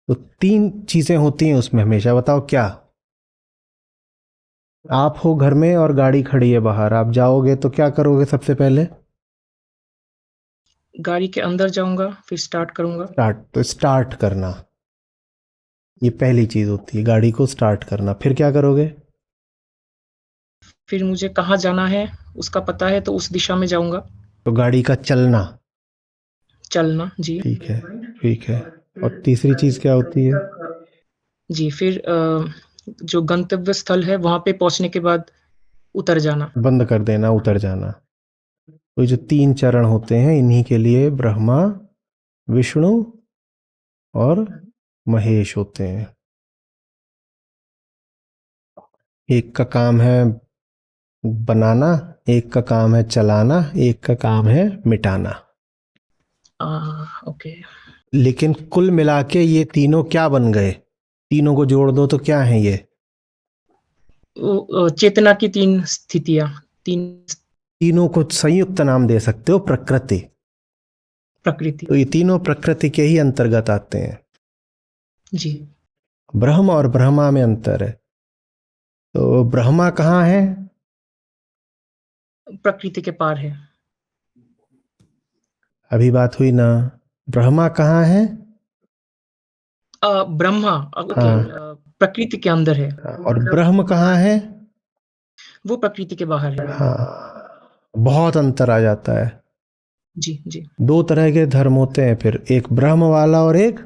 A: तो तीन चीजें होती हैं उसमें हमेशा, बताओ क्या? आप हो घर में और गाड़ी खड़ी है बाहर, आप जाओगे तो क्या करोगे सबसे पहले?
C: गाड़ी के अंदर जाऊंगा, फिर स्टार्ट करूंगा।
A: तो स्टार्ट करना, ये पहली चीज होती है, गाड़ी को स्टार्ट करना। फिर क्या करोगे?
C: फिर मुझे कहाँ जाना है उसका पता है तो उस दिशा में जाऊंगा।
A: तो गाड़ी का चलना।
C: चलना, जी
A: ठीक है, ठीक है। और तीसरी चीज क्या होती है?
C: जी, फिर जो गंतव्य स्थल है वहां पे पहुंचने के बाद उतर जाना,
A: बंद कर देना, उतर जाना। तो ये जो तीन चरण होते हैं, इन्हीं के लिए ब्रह्मा विष्णु और महेश होते हैं। एक का काम है बनाना, एक का काम है चलाना, एक का काम है मिटाना।
C: ओके।
A: लेकिन कुल मिला के ये तीनों क्या बन गए? तीनों को जोड़ दो तो क्या है ये?
C: चेतना की तीन स्थितियां, तीन।
A: तीनों को संयुक्त नाम दे सकते हो प्रकृति।
C: प्रकृति।
A: तो ये तीनों प्रकृति के ही अंतर्गत आते हैं।
C: जी।
A: ब्रह्म और ब्रह्मा में अंतर है। तो ब्रह्मा कहाँ है?
C: प्रकृति के पार है।
A: अभी बात हुई ना, ब्रह्मा कहाँ है?
C: ब्रह्मा ओके,
A: हाँ,
C: प्रकृति के अंदर है।
A: और ब्रह्म कहाँ है?
C: वो प्रकृति के बाहर है।
A: हाँ, बहुत अंतर आ जाता है।
C: जी जी।
A: दो तरह के धर्म होते हैं फिर, एक ब्रह्म वाला और एक,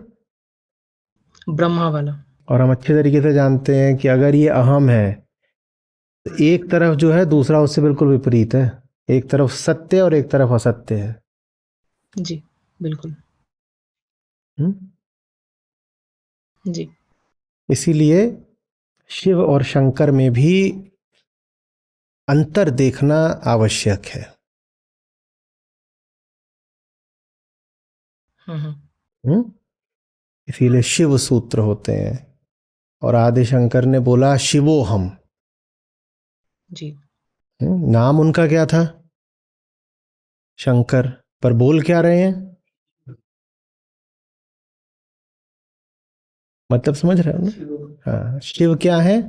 C: ब्रह्मा वाला।
A: और हम अच्छे तरीके से जानते हैं कि अगर ये अहम है तो एक तरफ जो है दूसरा उससे बिल्कुल विपरीत है। एक तरफ सत्य और एक तरफ असत्य है।
C: जी बिल्कुल।
A: हम्म?
C: जी।
A: इसीलिए शिव और शंकर में भी अंतर देखना आवश्यक है।
C: हम्म।
A: हम्म? इसीलिए शिव सूत्र होते हैं। और आदि शंकर ने बोला शिवोहम।
C: जी।
A: नाम उनका क्या था? शंकर। पर बोल क्या रहे हैं? मतलब समझ रहे हो ना? हाँ, शिव क्या है?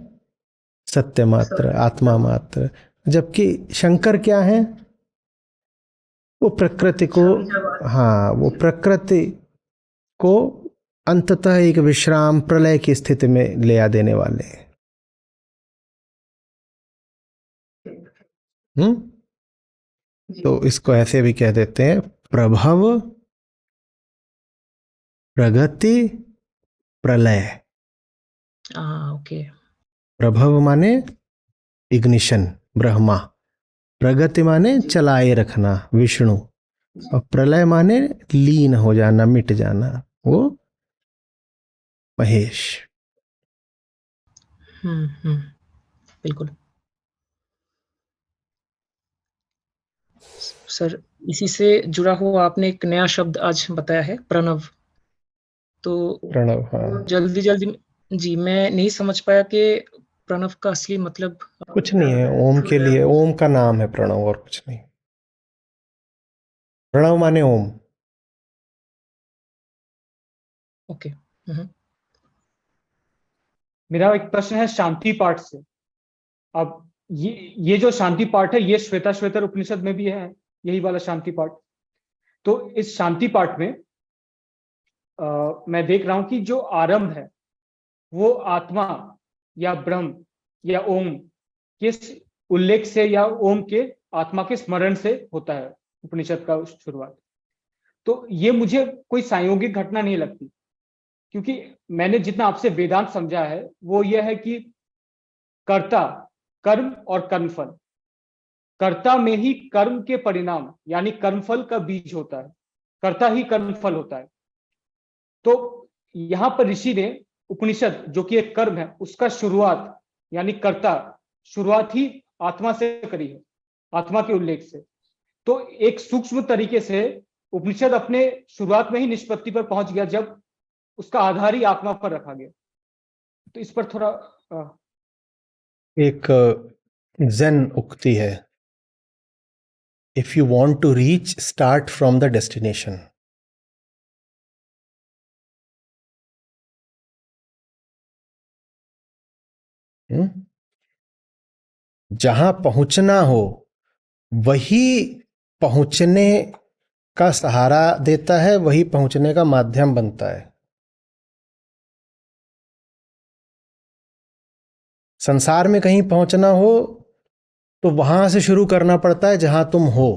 A: सत्य मात्र, आत्मा मात्र। जबकि शंकर क्या है? वो प्रकृति को, हाँ, वो प्रकृति को अंततः एक विश्राम प्रलय की स्थिति में ले आ देने वाले हैं। तो इसको ऐसे भी कह देते हैं, प्रभव, प्रगति, प्रलय।
C: ओके।
A: प्रभव माने इग्निशन, ब्रह्मा। प्रगति माने चलाए रखना, विष्णु। और प्रलय माने लीन हो जाना, मिट जाना, वो महेश।
C: बिल्कुल सर। इसी से जुड़ा हुआ आपने एक नया शब्द आज बताया है, प्रणव। तो
A: प्रणव, हाँ।
C: जल्दी जल्दी जी, मैं नहीं समझ पाया कि प्रणव का असली मतलब।
A: कुछ नहीं है, ओम के लिए, ओम का नाम है प्रणव, और कुछ नहीं। प्रणव माने ओम।
C: ओके।
B: मेरा एक प्रश्न है शांति पाठ से। अब ये जो शांति पाठ है ये श्वेताश्वेतर उपनिषद में भी है, यही वाला शांति पाठ। तो इस शांति पाठ में मैं देख रहा हूं कि जो आरंभ है वो आत्मा या ब्रह्म या ओम के उल्लेख से या ओम के आत्मा के स्मरण से होता है, उपनिषद का शुरुआत। तो ये मुझे कोई सांयोगिक घटना नहीं लगती, क्योंकि मैंने जितना आपसे वेदांत समझा है वो ये है कि कर्ता, कर्म और कर्मफल, कर्ता में ही कर्म के परिणाम यानी कर्मफल का बीज होता है, कर्ता ही कर्मफल होता है। तो यहां पर ऋषि ने उपनिषद जो कि एक कर्म है उसका शुरुआत यानी कर्ता शुरुआत ही आत्मा से करी है, आत्मा के उल्लेख से। तो एक सूक्ष्म तरीके से उपनिषद अपने शुरुआत में ही निष्पत्ति पर पहुंच गया जब उसका आधार ही आत्मा पर रखा गया। तो इस पर थोड़ा
A: एक zen उक्ति है, if you want to reach start from the destination. जहां पहुंचना हो वही पहुंचने का सहारा देता है, वही पहुंचने का माध्यम बनता है। संसार में कहीं पहुंचना हो तो वहां से शुरू करना पड़ता है जहां तुम हो,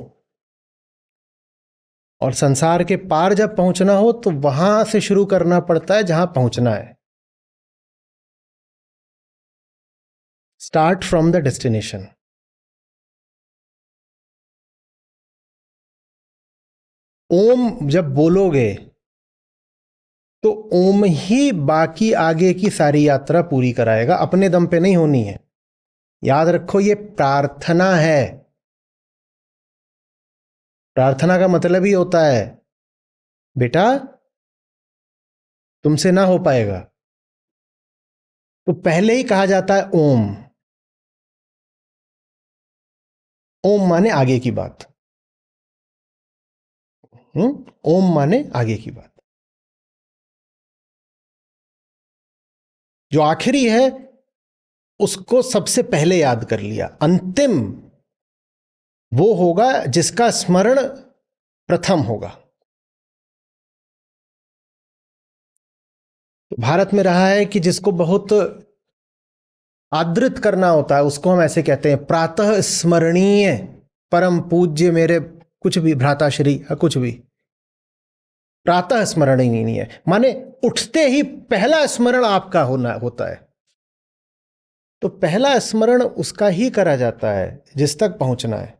A: और संसार के पार जब पहुंचना हो तो वहां से शुरू करना पड़ता है जहां पहुंचना है। Start from the destination. Om जब बोलोगे तो ओम ही बाकी आगे की सारी यात्रा पूरी कराएगा, अपने दम पे नहीं होनी है। याद रखो, ये प्रार्थना है। प्रार्थना का मतलब ही होता है बेटा तुमसे ना हो पाएगा, तो पहले ही कहा जाता है ओम। ओम माने आगे की बात। ओम माने आगे की बात। जो आखिरी है उसको सबसे पहले याद कर लिया, अंतिम वो होगा जिसका स्मरण प्रथम होगा। तो भारत में रहा है कि जिसको बहुत आदृत करना होता है उसको हम ऐसे कहते हैं, प्रातः स्मरणीय परम पूज्य मेरे कुछ भी भ्राताश्री, कुछ भी प्रातः स्मरणीय नहीं है, माने उठते ही पहला स्मरण आपका होना होता है। तो पहला स्मरण उसका ही करा जाता है जिस तक पहुंचना है।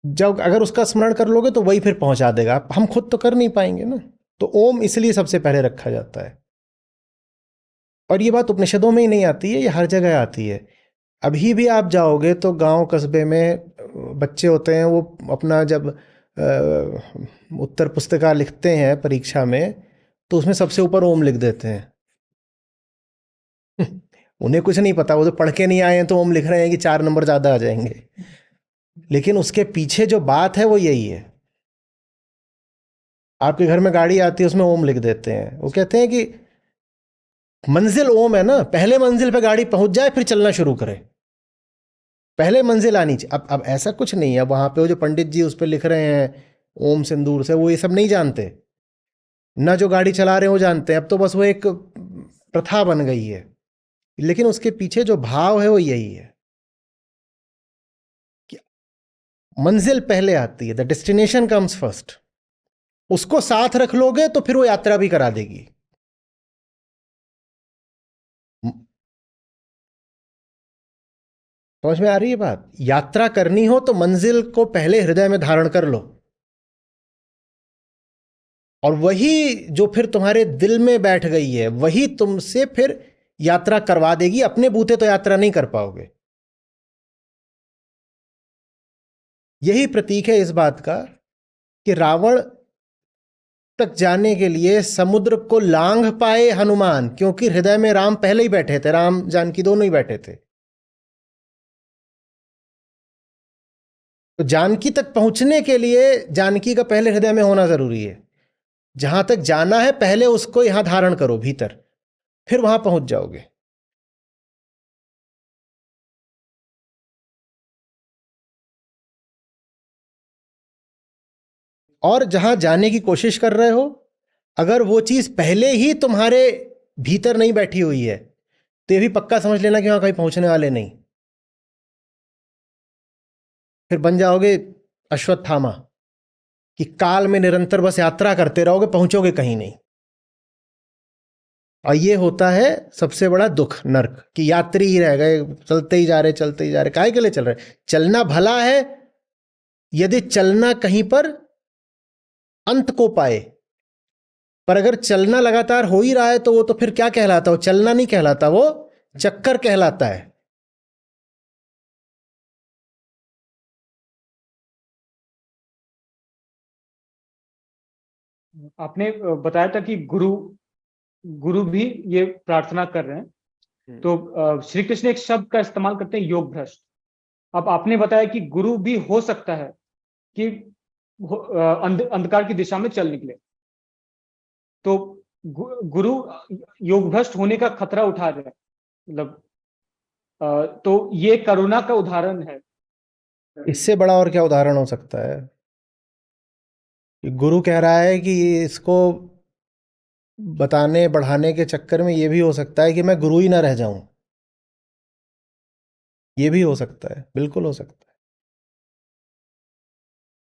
A: जब अगर उसका स्मरण कर लोगे तो वही फिर पहुंचा देगा, हम खुद तो कर नहीं पाएंगे ना। तो ओम इसलिए सबसे पहले रखा जाता है। और ये बात उपनिषदों में ही नहीं आती है, ये हर जगह आती है। अभी भी आप जाओगे तो गांव कस्बे में बच्चे होते हैं, वो अपना जब उत्तर पुस्तिका लिखते हैं परीक्षा में तो उसमें सबसे ऊपर ओम लिख देते हैं। उन्हें कुछ नहीं पता, वो तो पढ़ के नहीं आए हैं तो ओम लिख रहे हैं कि 4 नंबर ज़्यादा आ जाएंगे। लेकिन उसके पीछे जो बात है वो यही है। आपके घर में गाड़ी आती है उसमें ओम लिख देते हैं, वो कहते हैं कि मंजिल ओम है ना, पहले मंजिल पे गाड़ी पहुंच जाए फिर चलना शुरू करे, पहले मंजिल आनी चाहिए। अब ऐसा कुछ नहीं है, वहां पे वो जो पंडित जी उस पर लिख रहे हैं ओम सिंदूर से, वो ये सब नहीं जानते ना, जो गाड़ी चला रहे हैं वो जानते हैं। अब तो बस वो एक प्रथा बन गई है, लेकिन उसके पीछे जो भाव है वो यही है कि मंजिल पहले आती है, द डेस्टिनेशन कम्स फर्स्ट। उसको साथ रख लोगे तो फिर वो यात्रा भी करा देगी। समझ में आ रही है बात? यात्रा करनी हो तो मंजिल को पहले हृदय में धारण कर लो, और वही जो फिर तुम्हारे दिल में बैठ गई है वही तुमसे फिर यात्रा करवा देगी। अपने बूते तो यात्रा नहीं कर पाओगे। यही प्रतीक है इस बात का कि रावण तक जाने के लिए समुद्र को लांघ पाए हनुमान, क्योंकि हृदय में राम पहले ही बैठे थे, राम जानकी दोनों ही बैठे थे। तो जानकी तक पहुंचने के लिए जानकी का पहले हृदय में होना जरूरी है। जहां तक जाना है पहले उसको यहां धारण करो भीतर, फिर वहां पहुंच जाओगे। और जहां जाने की कोशिश कर रहे हो, अगर वो चीज पहले ही तुम्हारे भीतर नहीं बैठी हुई है तो ये भी पक्का समझ लेना कि वहां कहीं पहुंचने वाले नहीं। फिर बन जाओगे अश्वत्थामा कि काल में निरंतर बस यात्रा करते रहोगे, पहुंचोगे कहीं नहीं। और ये होता है सबसे बड़ा दुख, नरक, कि यात्री ही रह गए, चलते ही जा रहे, चलते ही जा रहे। काहे के लिए चल रहे? चलना भला है यदि चलना कहीं पर अंत को पाए, पर अगर चलना लगातार हो ही रहा है तो वो तो फिर क्या कहलाता है? वो चलना नहीं कहलाता, वो चक्कर कहलाता है।
B: आपने बताया था कि गुरु गुरु भी ये प्रार्थना कर रहे हैं, तो श्री कृष्ण एक शब्द का इस्तेमाल करते हैं, योग भ्रष्ट। अब आपने बताया कि गुरु भी हो सकता है कि अंधकार की दिशा में चल निकले, तो गुरु योग भ्रष्ट होने का खतरा उठा रहे हैं, मतलब तो ये करुणा का उदाहरण है।
A: इससे बड़ा और क्या उदाहरण हो सकता है? गुरु कह रहा है कि इसको बताने बढ़ाने के चक्कर में ये भी हो सकता है कि मैं गुरु ही ना रह जाऊं। ये भी हो सकता है, बिल्कुल हो सकता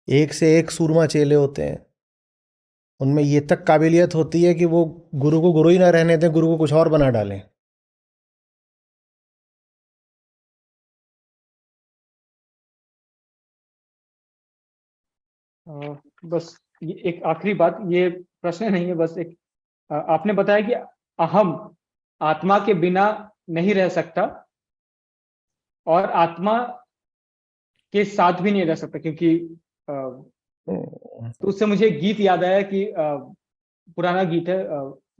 A: है। एक से एक सूरमा चेले होते हैं, उनमें ये तक काबिलियत होती है कि वो गुरु को गुरु ही ना रहने दें, गुरु को कुछ और बना डालें।
B: बस ये एक आखिरी बात, ये प्रश्न नहीं है, बस एक आपने बताया कि अहम आत्मा के बिना नहीं रह सकता और आत्मा के साथ भी नहीं रह सकता, क्योंकि तो उससे मुझे गीत याद आया कि पुराना गीत है,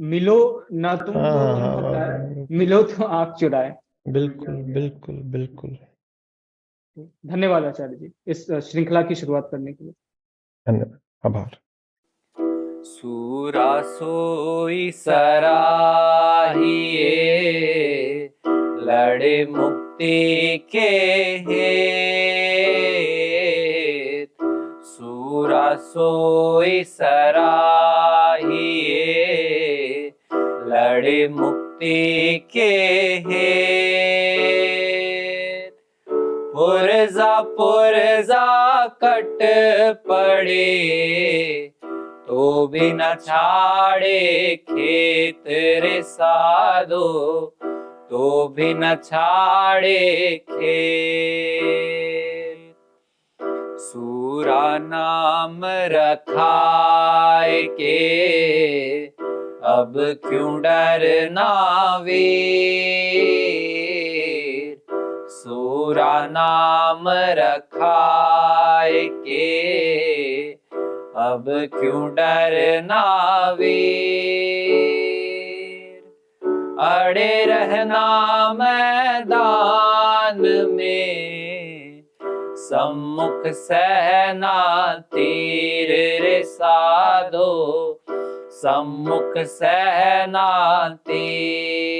B: मिलो ना तुम तो हम बताए, मिलो तो आंख चुराए।
A: बिल्कुल बिल्कुल बिल्कुल।
B: धन्यवाद आचार्य जी इस श्रृंखला की शुरुआत करने के लिए।
A: धन्यवाद। आभार।
D: सूरा सोई सराहिए, लड़े मुक्ति के हेत। सूरा सोई सराहिए, लड़े मुक्ति के हेत। पुरजा पुरजा कट पड़े, तो भी न छाड़े खेत रे साधो, तो भी न छाड़े खेत। सूरा नाम रखाए के, अब क्यों डरना वीर। सूरा नाम रखाए के, अब क्यों डरना वीर। अड़े रहना मैदान में, सम्मुख सहना तीर रे साधो, सम्मुख सहना तीर।